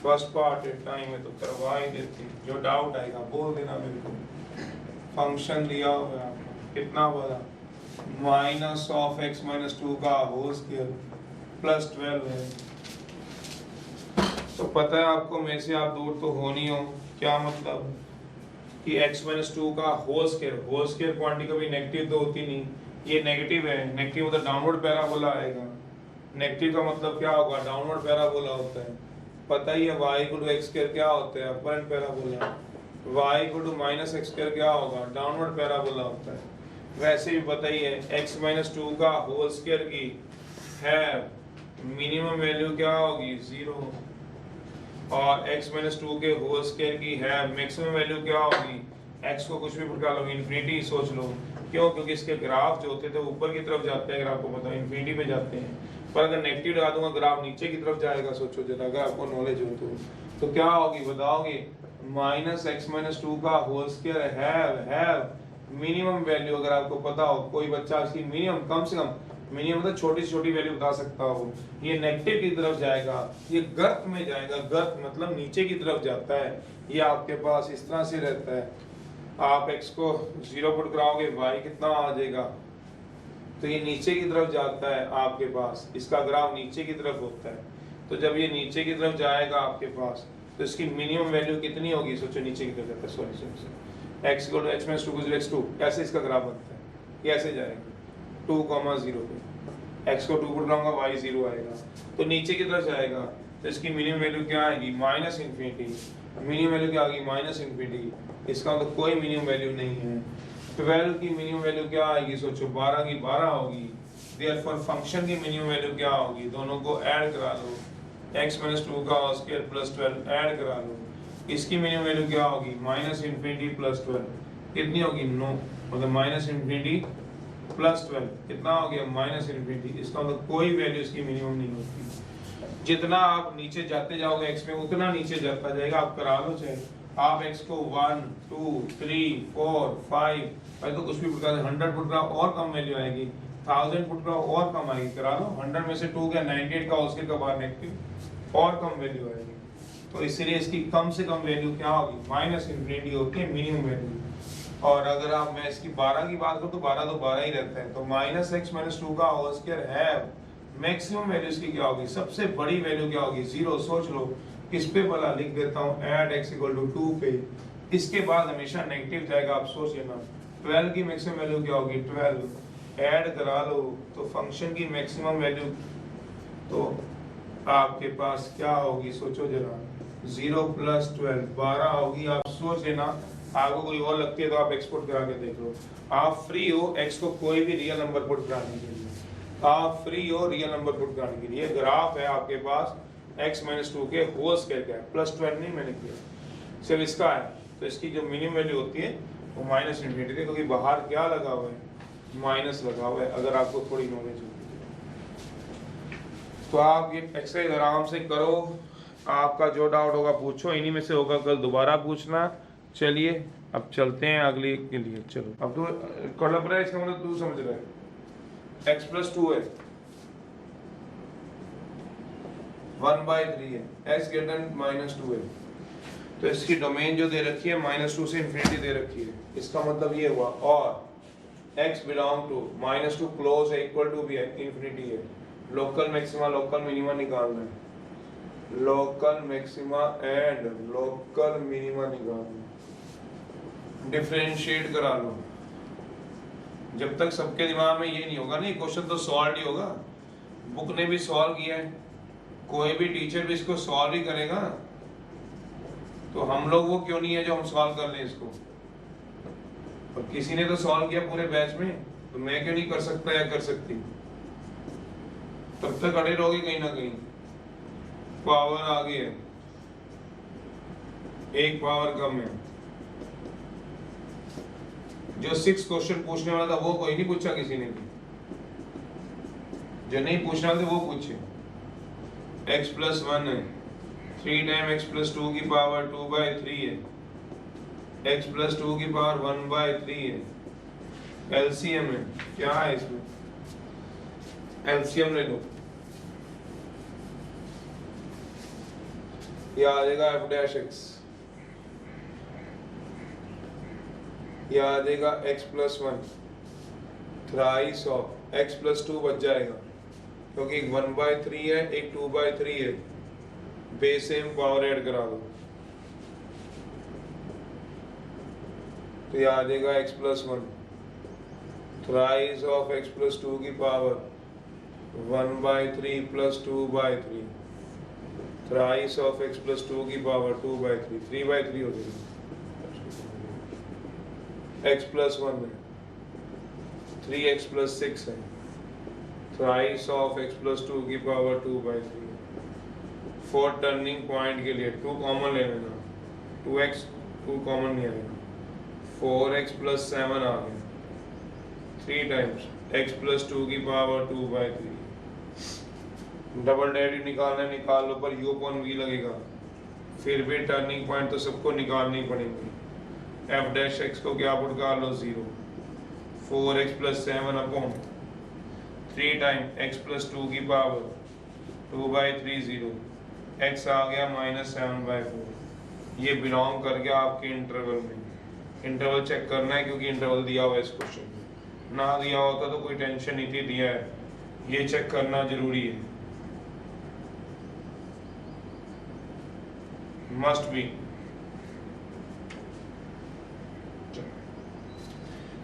फर्स्ट पार्ट है, टाइम है तो करवा ही देते, जो डाउट आएगा बोल देना मेरे को। फंक्शन दिया हुआ है आपका कितना बड़ा, -(x - 2) का होल स्क्वायर +12 है, तो पता है आपको मेरे से आप दूर तो हो नहीं हो, क्या मतलब कि x - 2 का होल स्क्वायर क्वांटिटी कभी नेगेटिव तो होती नहीं, ये नेगेटिव है, नेगेटिव मतलब डाउनवर्ड पैराबोला आएगा, नेगेटिव का मतलब क्या होगा डाउनवर्ड पैराबोला होता है, पता ही है y = x² क्या होता है upper parabola, y equal to minus x square क्या होगा, डाउनवर्ड पैराबोला होता है। वैसे भी बताइए x माइनस टू का होल स्क्वायर की है मिनिमम वैल्यू क्या होगी 0, और x माइनस टू के होल स्क्वायर की है मैक्सिमम वैल्यू क्या होगी, x को कुछ भी प्रकार लो इन्फिनिटी सोच लो। क्यों? क्योंकि इसके ग्राफ जो होते थे ऊपर की तरफ जाते हैं, अगर आपको पता है इन्फिनिटी पे जाते हैं, पर अगर नेगेटिव लगा दूंगा ग्राफ नीचे की तरफ जाएगा। सोचो जरा, अगर आपको नॉलेज हो तो क्या होगी बताओगे, माइनस एक्स माइनस टू का होल स्क्वायर है मिनिमम वैल्यू। अगर आपको पता हो, कोई बच्चा इसकी मिनिमम कम से कम, मिनिमम मतलब छोटी से छोटी वैल्यू बता सकता हो, ये नेगेटिव की तरफ जाएगा, ये गर्त में जाएगा, गर्त मतलब नीचे की तरफ जाता है, ये आपके पास इस तरह से रहता है। आप x को 0 पुट कराओगे y कितना आ जाएगा, तो ये नीचे की तरफ जाता है आपके पास, इसका ग्राफ नीचे की तरफ होता है। तो जब ये नीचे की तरफ जाएगा आपके पास, तो इसकी मिनिमम वैल्यू कितनी होगी, सोचो नीचे की तरफ जाता है, sorry x equal to x minus 2 को x 2, कैसे इसका ग्राफ बनता है, ये ऐसे जाएगा 2,0 पे, x को 2 पुट कराऊंगा y 0 आएगा, तो नीचे की तरफ जाएगा, तो इसकी मिनिमम वैल्यू क्या आएगी माइनस इन्फिनिटी। मिनिमम वैल्यू क्या आएगी माइनस इन्फिनिटी, इसका मतलब कोई मिनिमम वैल्यू नहीं है। 12 की मिनिमम वैल्यू क्या आएगी, सोचो 12 की 12 होगी। देयरफॉर फंक्शन की मिनिमम वैल्यू क्या होगी, दोनों को ऐड करा लो, x माइनस 2 का होल स्क्वायर प्लस 12 ऐड करा लो, इसकी मिनिमम वैल्यू क्या होगी माइनस इन्फिनिटी प्लस 12, कितनी होगी 9, मतलब माइनस इन्फिनिटी प्लस 12 कितना हो गया माइनस इन्फिनिटी। इसका मतलब कोई वैल्यू इसकी मिनिमम नहीं होती। जितना आप नीचे जाते जाओगे x में, उतना नीचे जाता जाएगा। आप करा लो चाहे आप x को 1 2 3 4 5 भाई तो कुछ भी पुट करा, 100 पुट करा और कम वैल्यू आएगी, 1000 पुट करा और कम आएगी, करा लो। 100 में से 2 गया 98 का उसके का बाहर नेगेटिव और कम वैल्यू आएगी। तो इसलिए इसकी कम से कम वैल्यू क्या होगी माइनस इन्फिनिटी होती है मिनिमम वैल्यू। और अगर आप मैं इसकी 12 की बात करूं तो 12 तो 12 ही रहता है, तो माइनस एक्स माइनस 2 का होल स्क्वायर है मैक्सिमम वैल्यू इसकी क्या होगी, सबसे बड़ी वैल्यू क्या होगी 0। सोच लो किस पे भला लिख देता हूं, ऐड x इक्वल टू 2 पे, इसके बाद हमेशा नेगेटिव जाएगा। आप सोच लेना 12 की मैक्सिमम वैल्यू क्या होगी 12, ऐड करा लो तो फंक्शन की मैक्सिमम वैल्यू तो आपके पास क्या होगी, सोचो जरा 0 प्लस 12 12 होगी। आप सोच लेना, आपको कोई और लगती है तो आप एक्सपोर्ट करा के देख लो। आप फ्री हो x को कोई भी रियल नंबर पुट कराने के लिए, आप फ्री हो रियल नंबर पुट कराने के लिए। ग्राफ है आपके पास x माइनस 2 के होल स्क्वायर का है, प्लस 12 नहीं मैंने किया, सिर्फ इसका है। तो इसकी जो मिनिमम वैल्यू होती है वो माइनस इन्फिनिटी है, क्योंकि बाहर क्या लगा हुआ है माइनस लगा हुआ है। अगर आपको थोड़ी नॉलेज होती तो आप ये एक्सरसाइज आराम से करो, आपका जो डाउट होगा पूछो, इन्हीं में से होगा कल दोबारा पूछना। चलिए अब चलते हैं अगले के लिए। चलो अब तो कॉलम पर है, इसका मतलब तू समझ रहा है x प्लस 2 है 1/3 है, x ग्रेटर देन माइनस 2 है, तो इसकी डोमेन जो दे रखी है माइनस 2 से इन्फिनिटी दे रखी है। इसका मतलब ये हुआ, और x belong to minus 2 close है, इक्वल टू भी है, इन्फिनिटी है। लोकल मैक्सिमा लोकल मिनिमा निकालना है, local maxima and local minima निकालना, डिफरेंशिएट करा लो। जब तक सबके दिमाग में ये नहीं होगा नहीं, क्वेश्चन तो सॉल्व ही होगा। बुक ने भी सॉल्व किया है, कोई भी टीचर भी इसको सॉल्व ही करेगा, तो हम लोग वो क्यों नहीं है जो हम सॉल्व कर लें इसको। और किसी ने तो सॉल्व किया पूरे बैच में, तो मैं क्यों नहीं कर सकता या कर सकती। तब तक अड़े रहोगे कहीं ना कहीं। पावर आगे है, एक पावर कम है। जो 6 क्वेश्चन पूछने वाला था वो कोई नहीं पूछा किसी ने भी, जो नहीं पूछने वाले थे वो पूछे। x प्लस 1 है, 3 टाइम x प्लस 2 की पावर 2/3 है, x प्लस 2 की पावर 1/3 है। एलसीएम है, क्या है इसमें, एलसीएम ले लो, ये आ जाएगा f डैश x, ये आ जाएगा x plus 1 thrice of x plus 2 बच जाएगा, क्योंकि एक 1/3 है एक 2/3 है, बेस सेम पावर ऐड करा दो, तो ये आ जाएगा x plus 1 thrice of x plus 2 की power 1/3 plus 2/3 thrice of x plus 2 की पावर 2/3 3/3 हो जाएगी। x प्लस 1 है, 3x प्लस 6 है, थ्राइस ऑफ x प्लस 2 की पावर 2/3। फॉर टर्निंग पॉइंट के लिए 2 कॉमन ले लेना, 2x 2 कॉमन नहीं आएगा, 4x प्लस 7 आ गया, 3 टाइम्स x प्लस 2 की पावर 2/3। डबल डेरिवेटिव निकालना निकाल लो, पर u अपॉन v लगेगा, फिर भी टर्निंग पॉइंट तो सबको निकालनी पड़ेगी। f डैश x को क्या पुट कर लो 0, 4x plus 7 upon 3 time x plus 2 की पावर 2/3 0, x आ गया -7/4। ये बिलोंग कर गया आपके इंटरवल में। इंटरवल चेक करना है क्योंकि इंटरवल दिया हुआ है इस क्वेश्चन में, ना दिया होता तो कोई टेंशन नहीं थी, दिया है, ये चेक करना जरूरी है, मस्ट बी।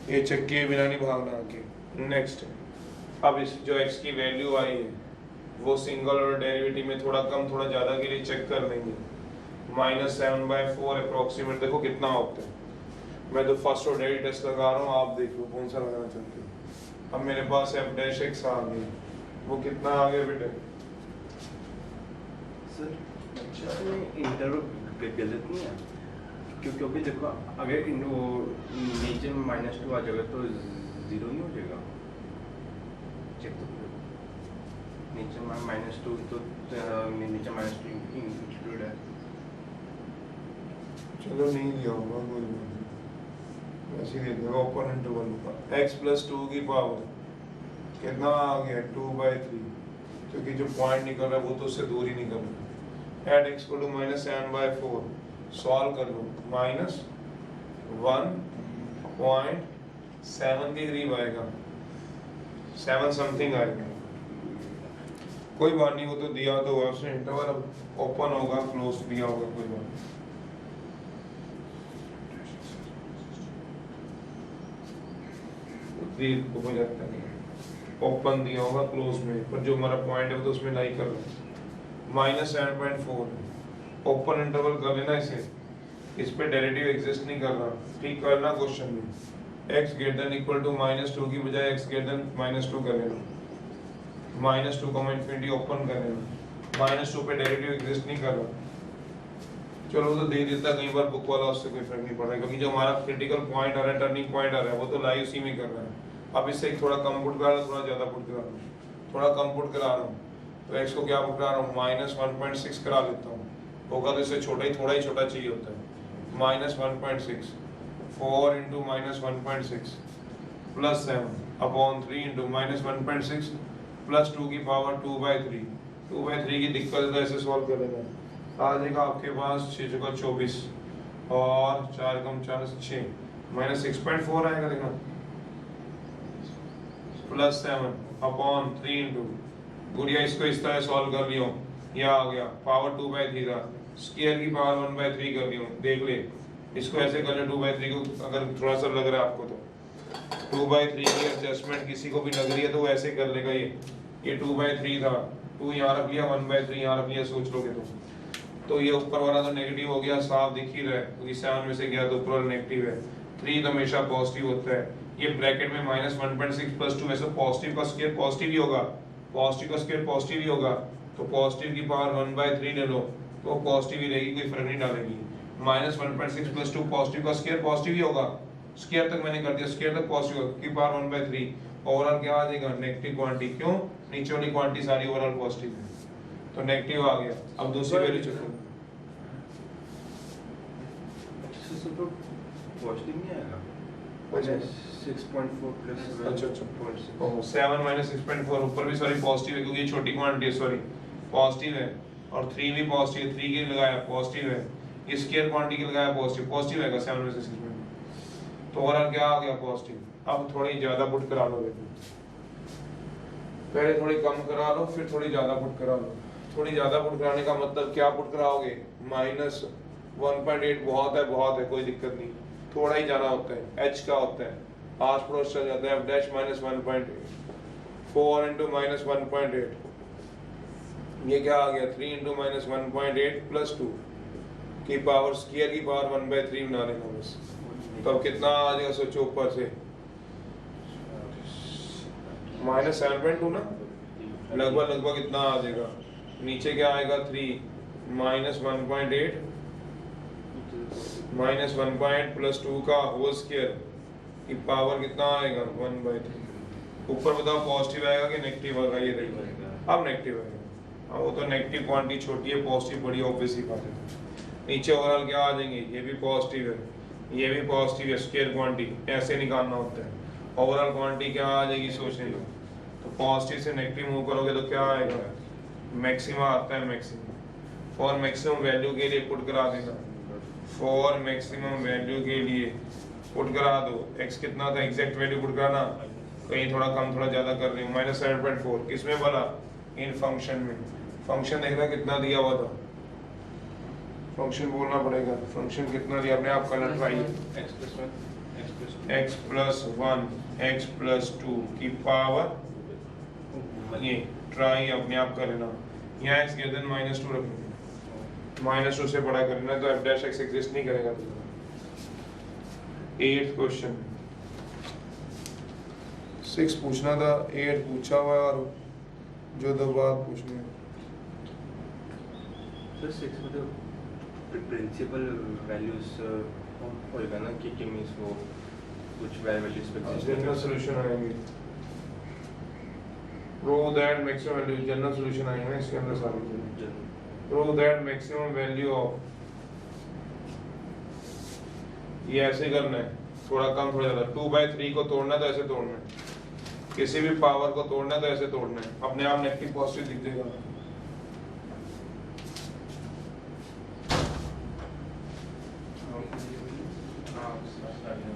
ये चेक किए बिना नहीं भागना आगे। नेक्स्ट, अब इस जो x की वैल्यू आई है वो सिंगल और डेरिवेटिव में थोड़ा कम थोड़ा ज्यादा के लिए चेक कर लेंगे। -7/4 अप्रोक्सीमेट देखो कितना होता है। मैं तो फर्स्ट और डेरिवेटिव टेस्ट लगा रहा हूँ, आप देख लो कौन सा लगाना चाहते हो। अब मेरे पास f डैश x आ गया, वो कितना आ गया बेटे? सर अच्छा इंटरवल गलत नहीं है क्योंकि अभी देखो अगर वो नीचे में -2 आ जाएगा तो 0 नहीं हो जाएगा। चेक तो करो, नीचे में -2 तो नीचे -2 इंक्लूड है। चलो नहीं लिया होगा कोई बात नहीं, वैसे ही देखेगा ओपन इंटरवल का। x प्लस 2 की पावर कितना आ गया 2/3, क्योंकि जो पॉइंट निकल रहा है वो तो उससे दूर ही निकल रहा है। एट x को -7/4 सॉल्व कर लो, -1.7 के करीब आएगा, 7 समथिंग आएगा। कोई बात नहीं, वो तो दिया तो हुआ उसने, इंटरवल अब ओपन होगा क्लोज दिया होगा, कोई बात नहीं। हो जाता है ओपन दिया होगा क्लोज में, पर जो हमारा पॉइंट है वो तो उसमें लाई कर रहा है। -7.4 ओपन इंटरवल कर लेना इसे, इस पे डेरिवेटिव एग्जिस्ट नहीं कर रहा, ठीक करना क्वेश्चन में। x ग्रेटर इक्वल टू -2 की बजाय x ग्रेटर -2 कर लेना, -2 को इनफिनिटी ओपन कर लेना, -2 पे डेरिवेटिव एग्जिस्ट नहीं कर रहा। चलो तो दे देता कई बार बुक वाला, उससे कोई फर्क नहीं पड़ रहा, क्योंकि जो हमारा क्रिटिकल पॉइंट आ रहा है, टर्निंग पॉइंट आ रहा है, वो तो लाई उसी में कर रहा है। अब इससे थोड़ा कम पुट करा रहा हूँ, थोड़ा ज्यादा पुट करा रहा हूँ, थोड़ा कम पुट करा रहा हूँ, तो x को क्या पुट करा रहा हूँ -1.6 करा लेता हूँ, होगा तो इससे छोटा ही, थोड़ा ही छोटा चाहिए होता है। -1.6 4 into -1.6 plus 7 upon 3 into -1.6 plus 2 की पावर 2/3। 2/3 की दिक्कत है, ऐसे सॉल्व कर लेना। आ जाएगा आपके पास 6 × 24 और 4 × 4 6 -6.4 आएगा, देखना, प्लस 7 अपॉन 3 इंटू, गुड़िया इसको इस तरह सॉल्व कर लियो, यह आ गया पावर 2/3 था, स्क्वायर की पावर 1/3 कर लियो, देख ले इसको ऐसे कर ले 2/3 को, अगर थोड़ा सा लग रहा है आपको तो 2/3 की एडजस्टमेंट किसी को भी लग रही है तो वो ऐसे कर लेगा। ये 2/3 था, 2 यहाँ रख लिया, 1/3 यहाँ रख लिया, सोच लोगे तो ये ऊपर वाला तो नेगेटिव हो गया, साफ दिख ही रहा है, क्योंकि 7 में से गया तो ऊपर वाला नेगेटिव है। 3 तो हमेशा पॉजिटिव होता है। ये ब्रैकेट में -1.6 प्लस 2, वैसे पॉजिटिव का स्क्वायर पॉजिटिव ही होगा, पॉजिटिव का स्क्वायर पॉजिटिव ही होगा, तो पॉजिटिव की पावर 1/3 ले लो तो पॉजिटिव ही रहेगी, कोई फर्क नहीं डालेगी। -1.6 प्लस 2 पॉजिटिव का स्क्वायर पॉजिटिव ही होगा, स्क्वायर तक मैंने कर दिया, स्क्वायर तक पॉजिटिव होगा, की पावर 1/3, ओवरऑल क्या आ जाएगा नेगेटिव क्वांटिटी। क्यों? नीचे वाली क्वांटिटी सारी ओवरऑल पॉजिटिव है, तो नेगेटिव आ गया। अब दूसरी वैल्यू चेक करो, तो पॉजिटिव नहीं आएगा, 6.4 प्लस अच्छा 7 -6.4 ऊपर भी सॉरी पॉजिटिव है, क्योंकि ये छोटी क्वांटिटी है, सॉरी पॉजिटिव है, और 3 भी पॉजिटिव है, 3 के लगाया पॉजिटिव है, ये स्क्वायर क्वांटिटी के लगाया पॉजिटिव, पॉजिटिव आएगा 7 में से 6.4, तो ओवरऑल क्या आ गया पॉजिटिव। अब थोड़ी ज्यादा पुट करा लो, देखो पहले थोड़ी कम करा लो, फिर थोड़ी ज्यादा पुट करा लो। थोड़ी ज्यादा पुट कराने का मतलब क्या पुट कराओगे, -1.8 बहुत है, कोई दिक्कत नहीं, थोड़ा ही जाना होता है, h का होता है, आस पड़ोस चल जाता है, f डैश -1.8, 4 इंटू -1.8, ये क्या आ गया 3 इंटू -1.8 प्लस 2 की पावर स्क्वायर की पावर 1/3 बना लेना बस। तो अब कितना आ जाएगा सोचो ऊपर से -7.2 ना, लगभग इतना आ जाएगा। नीचे क्या आएगा 3 -1.8 -1 प्लस 2 का होल स्क्वायर की पावर कितना आएगा 1/3। ऊपर बताओ पॉजिटिव आएगा कि नेगेटिव आएगा, ये देखो अब नेगेटिव आएगा। अब वो तो नेगेटिव क्वांटिटी छोटी है, पॉजिटिव बड़ी, ऑब्वियस ही बात है। नीचे ओवरऑल क्या आ जाएंगे, ये भी पॉजिटिव है, ये भी पॉजिटिव है, स्क्वायर क्वांटिटी ऐसे निकालना होता है। ओवरऑल क्वांटिटी क्या आ जाएगी सोचने लो, तो पॉजिटिव से नेगेटिव मूव करोगे तो क्या आएगा, मैक्सिमम आता है। मैक्सिमम फॉर मैक्सिमम वैल्यू के लिए पुट करा देना, फॉर मैक्सिमम वैल्यू के लिए पुट करा दो। x कितना था, एग्जैक्ट वैल्यू पुट कराना, कहीं थोड़ा कम थोड़ा ज्यादा कर रही हूँ। -7.4 किसमें बोला, इन फंक्शन में। फंक्शन देखना कितना दिया हुआ था, फंक्शन बोलना पड़ेगा, फंक्शन कितना दिया अपने आप colour try, x plus 1 x plus 2 की पावर, ये ट्राई अपने आप कर लेना। यहाँ x ग्रेटर देन -2 रखेंगे, -2 से बड़ा करना तो f' x एग्जिस्ट नहीं करेगा। 8th क्वेश्चन 6 पूछना था, 8 पूछा हुआ है और जो दो बात पूछनी है। सर 6 में तो प्रिंसिपल वैल्यूज होएगा ना कि मींस वो कुछ वैल्यूज पे जनरल सॉल्यूशन आएंगे, prove that maximum value, general solution आएंगे ना इसके अंदर सारे। Prove that maximum value of, ये ऐसे करना है, थोड़ा कम थोड़ा ज्यादा। 2/3 को तोड़ना तो ऐसे तोड़ना है, किसी भी पावर को तोड़ना तो ऐसे तोड़ना है, अपने आप नेगेटिव पॉजिटिव दिख देगा।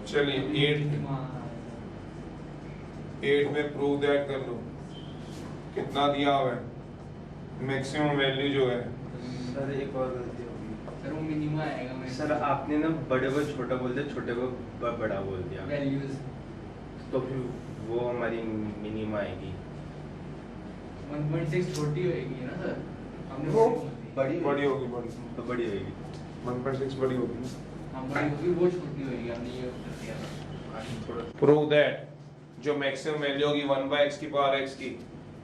चलिए 8 में प्रूव दैट कर लो, कितना दिया हुआ है मैक्सिमम वैल्यू जो है। सर एक और गलती होगी सर, वो मिनिमा आएगा। मैं सर आपने ना बड़े को छोटा बोल दिया, छोटे को बड़ा बोल दिया, वैल्यूज तो फिर वो हमारी मिनिमा आएगी। 1.6 छोटी होएगी ना सर, हमने वो बड़ी बड़ी होगी, तो बड़ी होगी 1.6 बड़ी होगी। हाँ बड़ी होगी, वो छोटी होएगी, हमने ये कर दिया था। थोड़ा प्रूव दैट जो मैक्सिमम वैल्यू होगी 1/x की पावर x की,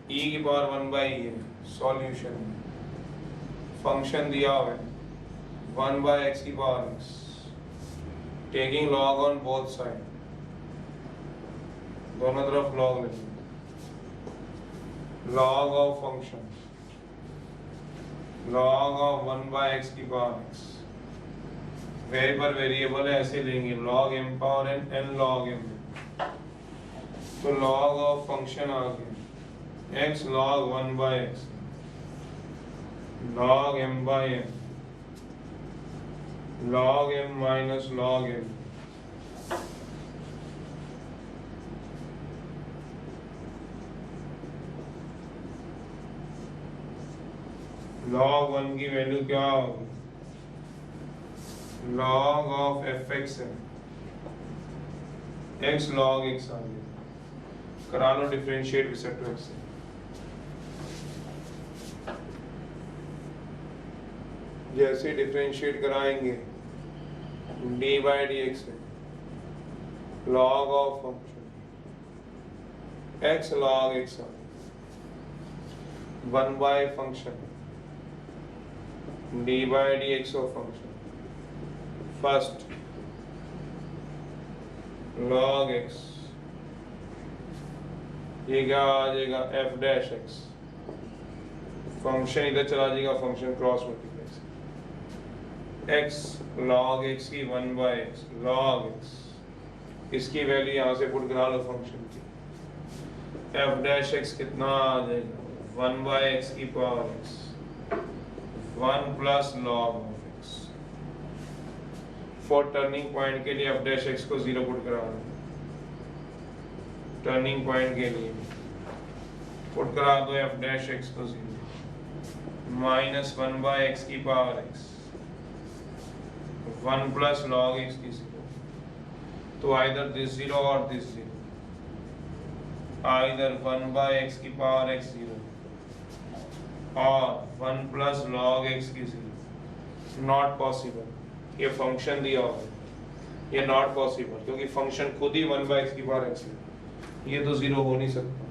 e की पावर 1/e है। सॉल्यूशन फंक्शन दिया हुआ है 1/x की power x, taking log on both side, दोनों तरफ log लेंगे। log of function, log of 1/x की पावर x, वेरिएबल वेरिएबल है ऐसे लेंगे, log m power n n log m, तो log ऑफ फंक्शन आ गया x log 1/x log m/n log m minus log m, log 1 की value क्या होगी, log of fx है, x log x आ गया, करा लो differentiate with respect to x से। जैसे डिफरेंशिएट कराएंगे d/dx है, log of function x log x आ गया, 1 by function d/dx of function, first log x, ये क्या आ जाएगा f'(x), फंक्शन इधर चला जाएगा, function cross multiply, x log x की 1/x log x, इसकी वैल्यू यहाँ से पुट करा लो फंक्शन की, f'(x) कितना आ जाएगा 1/x की power x, 1 plus log of x। For turning point के लिए f'(x) को 0 पुट करा लो, टर्निंग पॉइंट के लिए पुट करा दो f'(x) को 0, -1/x की power x, 1 plus log x की 0, तो आइदर दिस 0 और दिस 0, आइदर 1/x की पावर x 0 और 1 प्लस log x की 0, नॉट पॉसिबल। ये फंक्शन दिया हुआ है ये नॉट पॉसिबल, क्योंकि फंक्शन खुद ही 1/x की पावर x है, ये तो जीरो हो नहीं सकता।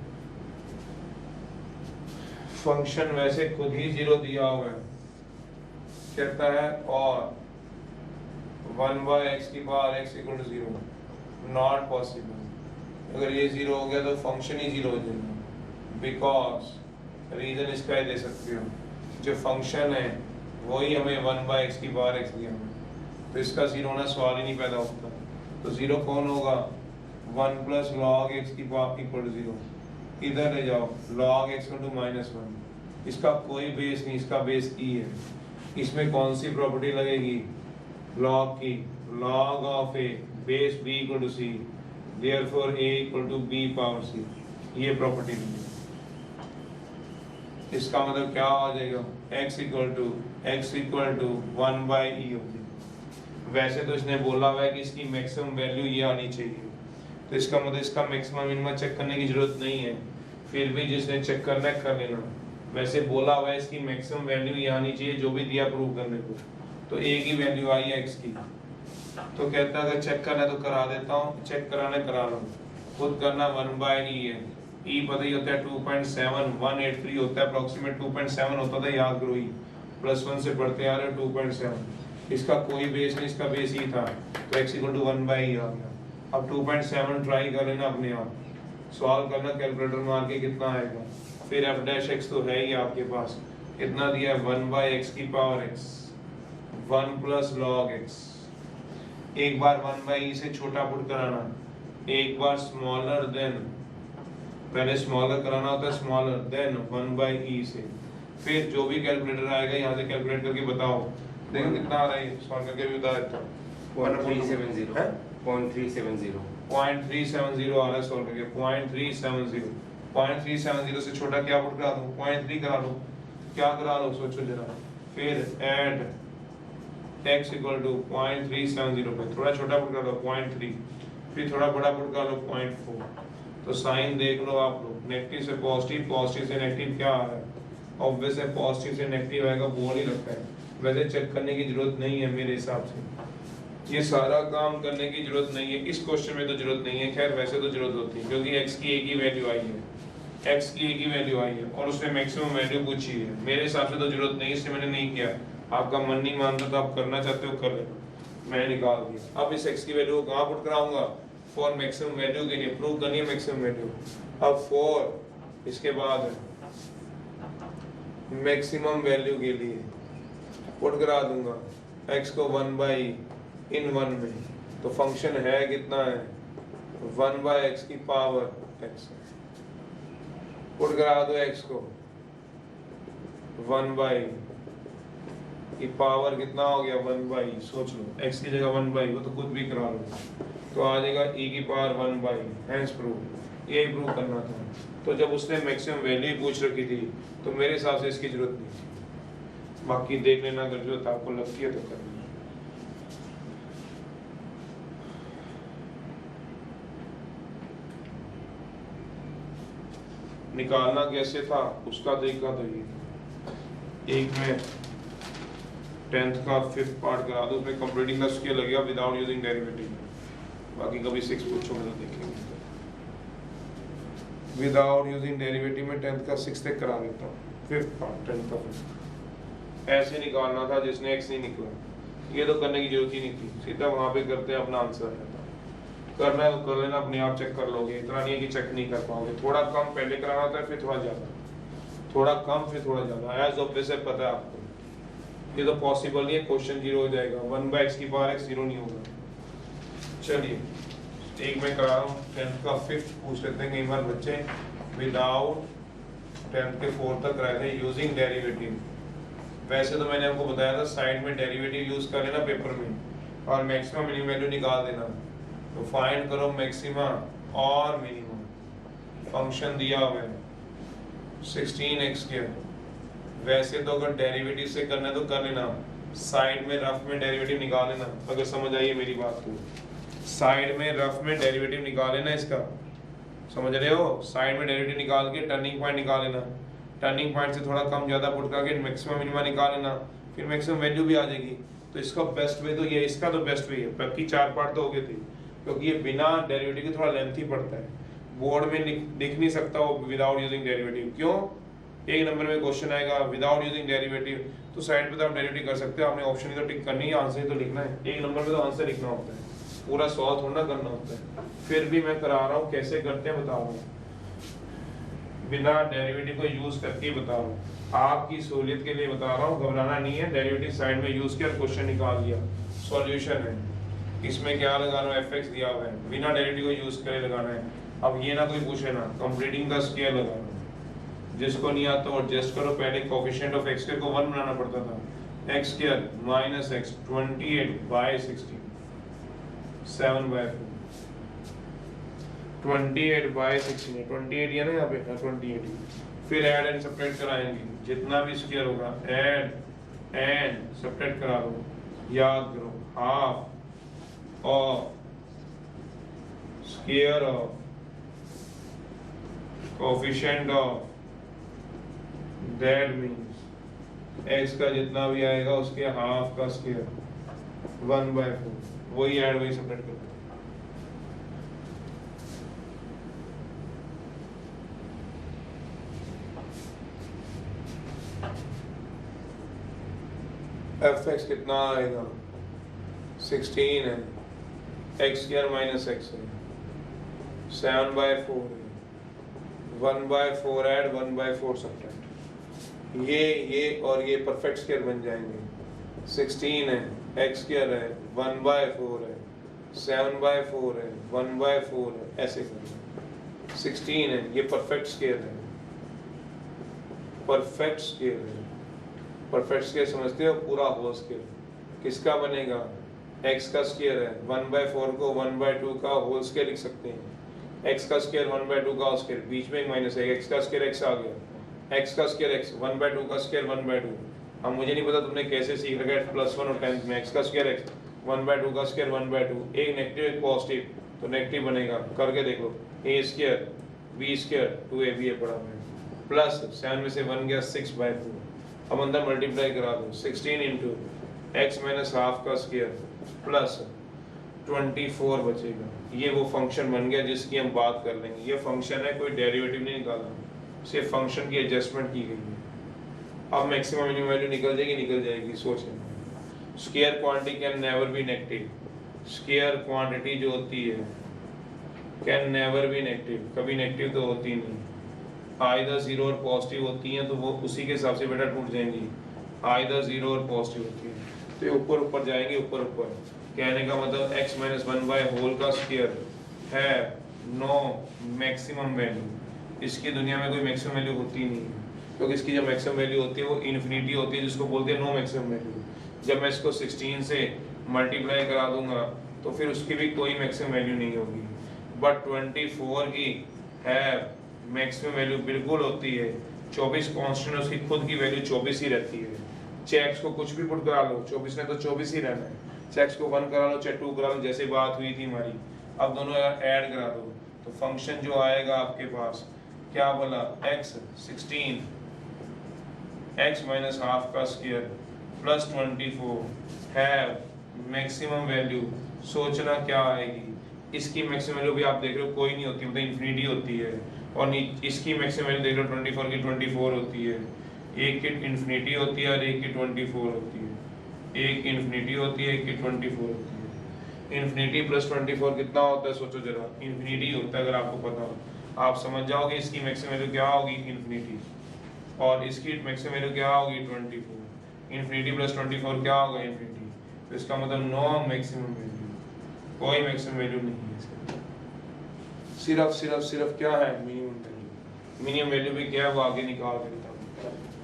फंक्शन वैसे खुद ही जीरो दिया हुआ है, कहता है और 1/x की power x equal to zero, not possible. अगर ये जीरो हो गया तो फंक्शन ही जीरो हो जाएगा, बिकॉज रीजन इसका ही दे सकते हो, जो फंक्शन है वही हमें 1/x की पावर x दिया हुआ है, तो इसका जीरो होना सवाल ही नहीं पैदा होता। तो जीरो कौन होगा, 1 प्लस लॉग x की पावर इक्वल टू जीरो। इधर ले जाओ, log x इक्वल टू -1, इसका कोई बेस नहीं, इसका बेस e है। इसमें कौन सी प्रॉपर्टी लगेगी, log की, log of a base b equal to c, therefore a equal to b power c, ये प्रॉपर्टी लगेगी। इसका मतलब क्या हो जाएगा, x इक्वल टू 1/e होगी। वैसे तो इसने बोला हुआ है कि इसकी मैक्सिमम वैल्यू ये आनी चाहिए, तो इसका मतलब इसका मैक्सिमम मिनिमम चेक करने की जरूरत नहीं है, फिर भी जिसने चेक करना है कर लेना। वैसे बोला हुआ है इसकी मैक्सिमम वैल्यू ये आनी चाहिए, जो भी दिया प्रूव करने को, तो a की वैल्यू आई है x की, तो कहता है अगर चेक करना है तो करा देता हूँ, चेक कराना करा लो, खुद करना 1/e है, e पता ही होता है 2.7183 होता है, अप्रोक्सीमेट 2.7 होता था, याद करो e +1 से बढ़ते आ रहे 2.7, इसका कोई बेस नहीं, इसका बेस ही था, तो x इक्वल टू 1/e आ गया। अब 2.7 ट्राई कर लेना अपने आप, सॉल्व करना कैलकुलेटर मार के कितना आएगा, फिर f डैश x तो है ही आपके पास, कितना दिया है 1/x की power x, 1 plus log x, एक बार 1/e से छोटा पुट कराना, एक बार स्मॉलर देन, पहले स्मॉलर कराना होता है स्मॉलर देन 1/e से, फिर जो भी कैलकुलेटर आएगा यहाँ से कैलकुलेट करके बताओ, देखो कितना आ रहा है, सॉल्व करके भी बता देता हूँ। 0.370 है? 0.370 0.370 आ रहा है सॉल्व करके, 0.370, 0.370 से छोटा क्या पुट करा दूँ, 0.3 करा लो, क्या करा लो सोचो जरा, फिर ऐड x इक्वल टू 0.370 पे थोड़ा छोटा पुट कर लो 0.3, फिर थोड़ा बड़ा पुट कर लो 0.4, तो साइन देख लो आप लोग, नेगेटिव से पॉजिटिव, पॉजिटिव से नेगेटिव क्या आ रहा है, ऑब्वियस है पॉजिटिव से नेगेटिव आएगा, बोल ही लगता है, वैसे चेक करने की जरूरत नहीं है मेरे हिसाब से, ये सारा काम करने की जरूरत नहीं है, इस क्वेश्चन में तो जरूरत नहीं है, खैर वैसे तो जरूरत होती है, क्योंकि x की एक ही वैल्यू आई है, x की एक ही वैल्यू आई है और उसने मैक्सिमम वैल्यू पूछी है, मेरे हिसाब से तो जरूरत नहीं, इसलिए मैंने नहीं किया, आपका मन नहीं मानता तो आप करना चाहते हो कर लेना, मैं निकाल दिया। अब इस x की वैल्यू को कहाँ पुट कराऊंगा, फॉर मैक्सिमम वैल्यू के लिए, प्रूव करनी है मैक्सिमम वैल्यू, अब फॉर इसके बाद मैक्सिमम वैल्यू के लिए पुट करा दूंगा x को 1/e इन 1 में, तो फंक्शन है कितना है 1/x की पावर x, पुट करा दो x को 1/e की पावर कितना हो गया 1/e, सोच लो x की जगह 1/e, वो तो खुद भी करा लो, तो आ जाएगा e की पावर 1/e, हेंस प्रूव, यही प्रूव करना था। तो जब उसने मैक्सिमम वैल्यू पूछ रखी थी तो मेरे हिसाब से इसकी जरूरत नहीं थी, बाकी देख लेना अगर जरूरत आपको लगती है तो कर लेना। निकालना कैसे था उसका तरीका तो ये, एक में 10th का 5th पार्ट करा दो, उसमें कंप्लीटिंग द स्केल लगेगा विदाउट यूजिंग डेरिवेटिव, बाकी कभी 6 पूछोगे तो देखेंगे, विदाउट यूजिंग डेरिवेटिव में 10th का 6th तक करा देता हूँ, 5th पार्ट 10th का 5th ऐसे निकालना था जिसने x नहीं निकला, ये तो करने की जरूरत ही नहीं थी, सीधा वहाँ पे करते हैं अपना आंसर रहता, करना है तो कर लेना, अपने आप चेक कर लोगे, इतना नहीं है कि चेक नहीं कर पाओगे, थोड़ा कम पहले कराना होता है फिर थोड़ा ज्यादा, थोड़ा कम फिर थोड़ा ज्यादा, एज ऑब्वियस है पता है आपको, ये तो पॉसिबल नहीं है, क्वेश्चन जीरो हो जाएगा, 1/x की पावर x जीरो नहीं होगा। चलिए एक मैं करा रहा हूँ 10th का 5th पूछ लेते हैं, कई बार बच्चे विदाउट 10th के 4th तक कराए थे यूजिंग डेरिवेटिव, वैसे तो मैंने आपको बताया था साइड में डेरिवेटिव यूज कर लेना पेपर में और मैक्सिमम मिनिमम वैल्यू निकाल देना, तो फाइंड करो मैक्सिमा और मिनिमम, फंक्शन दिया हुआ है 16x², वैसे तो अगर डेरिवेटिव से करना है तो कर लेना, साइड में रफ में डेरिवेटिव निकाल लेना, अगर समझ आई है मेरी बात तो, साइड में रफ में डेरिवेटिव निकाल लेना इसका, समझ रहे हो, साइड में डेरिवेटिव निकाल के टर्निंग पॉइंट निकाल लेना, टर्निंग पॉइंट से थोड़ा कम ज्यादा पुट करके मैक्सिमम मिनिमा निकाल लेना, फिर मैक्सिमम वैल्यू भी आ जाएगी, तो इसका बेस्ट वे तो ये, इसका तो बेस्ट वे है, बाकी 4 पार्ट तो हो गए थे, क्योंकि ये बिना डेरिवेटिव के थोड़ा लेंथी पड़ता है, बोर्ड में लिख नहीं सकता वो विदाउट यूजिंग डेरिवेटिव। क्यों? एक नंबर में क्वेश्चन आएगा विदाउट यूजिंग डेरिवेटिव, तो साइड पे तो आप डेरिवेटिव कर सकते हो, आपने ऑप्शन ही तो टिक करनी है, आंसर ही तो लिखना है। एक नंबर में तो आंसर लिखना होता है, पूरा सॉल्व थोड़ा करना होता है। फिर भी मैं करा रहा हूँ, कैसे करते हैं बता रहा हूँ, बिना डेरिवेटिव को यूज करके बता रहा हूँ, आपकी सहूलियत के लिए बता रहा हूँ, घबराना नहीं है। डेरिवेटिव साइड में यूज किया, क्वेश्चन निकाल लिया, सॉल्यूशन है। इसमें क्या लगाना है, एफ दिया हुआ है, बिना डेरिवेटिव को यूज करे लगाना है। अब ये ना कोई पूछे ना, कंप्लीटिंग द स्क्वायर लगाना है, जिसको नहीं आता वो एडजस्ट करो। पहले कोएफिशिएंट ऑफ x स्क्वायर को 1 बनाना पड़ता था, x स्क्वायर माइनस x 28/16 7/4 28/16 28 है ना यहाँ पे, 28। फिर ऐड एंड सब्ट्रैक्ट कराएंगे, जितना भी स्क्वायर होगा ऐड एंड सब्ट्रैक्ट करा लो। याद करो, half of square of coefficient of, that means x का जितना भी आएगा उसके हाफ का स्क्वायर 1/4, वही ऐड वही सब्ट्रैक्ट करते हैं। fx कितना आएगा, 16 है, x स्क्वायर माइनस x है, 7/4 है, 1/4 ऐड 1/4 सब्ट्रैक्ट, ये और ये परफेक्ट स्क्वायर बन जाएंगे। 16 है, x स्क्वायर है, 1/4 है, 7/4 है, 1/4 है, ऐसे करना। 16 है, ये परफेक्ट स्क्वायर है, परफेक्ट स्क्वायर है, परफेक्ट स्क्वायर समझते हो, पूरा होल स्क्वायर किसका बनेगा, x का स्क्वायर है, 1/4 को 1/2 का होल स्क्वायर लिख सकते हैं, x का स्क्वायर 1/2 का होल स्क्वायर, बीच में एक माइनस है, x का स्क्वायर x आ गया, x का स्क्वायर x, 1/2 का स्क्वायर 1/2। अब मुझे नहीं पता तुमने कैसे सीख रखा है +1 और 10th में, x का स्क्वायर x, 1/2 का स्क्वायर 1/2, एक नेगेटिव एक पॉजिटिव, तो नेगेटिव बनेगा, करके देख लो, a square b square 2ab है पड़ा है, प्लस 7 में से 1 गया 6/4। अब अंदर मल्टीप्लाई करा दो, 16 इंटू x माइनस हाफ का स्क्वायर प्लस 24 बचेगा। ये वो फंक्शन बन गया जिसकी हम बात कर लेंगे। ये फंक्शन है, कोई डेरिवेटिव नहीं निकाला, सिर्फ फंक्शन की एडजस्टमेंट की गई है। अब मैक्सिमम मिनिमम वैल्यू निकल जाएगी, सोच लेना। Square quantity can never be negative, square quantity जो होती है कैन नेवर बी नेगेटिव, कभी नेगेटिव तो होती नहीं। आइदर 0 और पॉजिटिव होती हैं तो वो उसी के हिसाब से बेटा टूट जाएंगी, आइदर 0 और पॉजिटिव होती है तो ये ऊपर ऊपर जाएंगे, ऊपर ऊपर। कहने का मतलब x माइनस 1/होल का स्क्वायर है नो मैक्सिमम वैल्यू, इसकी दुनिया में कोई मैक्सिमम वैल्यू होती नहीं है, क्योंकि इसकी जो मैक्सिमम वैल्यू होती है वो इन्फिनिटी होती है, जिसको बोलते हैं नो मैक्सिमम वैल्यू। जब मैं इसको 16 से मल्टीप्लाई करा दूंगा तो फिर उसकी भी कोई मैक्सिमम वैल्यू नहीं होगी, बट 24 की है मैक्सिमम वैल्यू बिल्कुल होती है। 24 कांस्टेंट, उसकी खुद की वैल्यू 24 ही रहती है। चाहे x को कुछ भी पुट करा लो, 24 ने तो 24 ही रहना है। चाहे x को 1 करा लो चाहे 2 करा लो, जैसे बात हुई थी हमारी। अब दोनों ऐड करा दो तो फंक्शन जो आएगा आपके पास क्या बोला, x 16 x माइनस हाफ का स्क्वायर प्लस 24 है मैक्सिमम वैल्यू। सोचना क्या आएगी, इसकी मैक्सिमम वैल्यू भी आप देख रहे हो कोई नहीं होती, मतलब इन्फिनिटी होती है, और इसकी मैक्सिमम वैल्यू देख लो 24 की 24 होती है, एक की इन्फिनिटी होती है और एक की 24 होती है, एक की इन्फिनिटी होती है, एक की 24 होती है। इन्फिनिटी प्लस 24 कितना होता है, सोचो जरा, इन्फिनिटी होता है। अगर आपको पता हो आप समझ जाओगे इसकी मैक्सिमम वैल्यू क्या होगी, इन्फिनिटी, और इसकी मैक्सिमम वैल्यू क्या होगी 24। इन्फिनिटी प्लस 24 क्या होगा, इन्फिनिटी। तो इसका मतलब नो मैक्सिमम वैल्यू, कोई मैक्सिमम वैल्यू नहीं है इसका। सिर्फ क्या है, मिनिमम वैल्यू। मिनिमम वैल्यू भी क्या है वो आगे निकाल देता हूँ।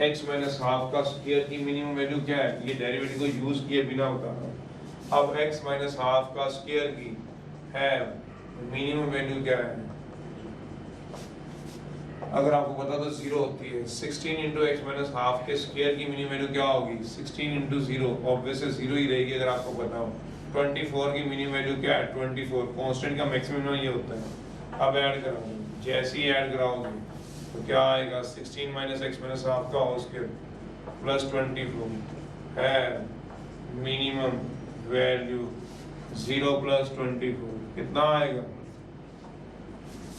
x माइनस हाफ का स्क्वायर की मिनिमम वैल्यू क्या है, ये डेरिवेटिव को यूज किए बिना बता रहा हूँ। अब x माइनस हाफ का स्क्वायर की है मिनिमम वैल्यू क्या है, अगर आपको पता तो 0 होती है। 16 इंटू एक्स माइनस हाफ के स्क्वायर की मिनिमम वैल्यू क्या होगी, 16 इंटू 0, ऑब्वियसली 0 ही रहेगी अगर आपको पता हो। 24 की मिनिमम वैल्यू क्या है, 24, कांस्टेंट का मैक्सिमम ये होता है। अब ऐड कराओगे, जैसे ही ऐड कराओगे तो क्या आएगा, 16 माइनस एक्स माइनस हाफ का होल स्क्वायर प्लस 24 है मिनिमम वैल्यू 0 प्लस 24 कितना आएगा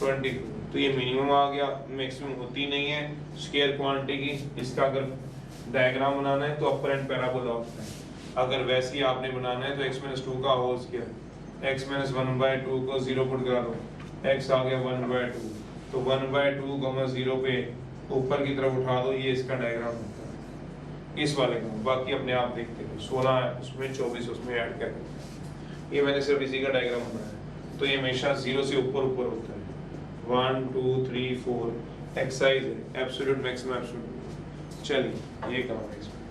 24। तो ये मिनिमम आ गया, मैक्सिमम होती नहीं है स्क्वायर क्वांटिटी की। इसका अगर डायग्राम बनाना है तो अपर एंड पैराबोला होता है, अगर वैसे ही आपने बनाना है तो x-2 का होल स्क्वायर, x-1/2 को 0 पुट करा दो, x आ गया 1/2, तो 1/2, 0 पे ऊपर की तरफ उठा दो, ये इसका डायग्राम होता है इस वाले का। बाकी अपने आप देखते हो, 16 है उसमें 24 उसमें ऐड कर दो। ये मैंने सिर्फ इसी का डायग्राम बनाया। तो ये हमेशा 0 से ऊपर ऊपर होता है। 1 2 3 4 एक्सरसाइज है, एब्सोल्यूट मैक्सिमम एब्सोल्यूट। चलिए ये काम है इसमें।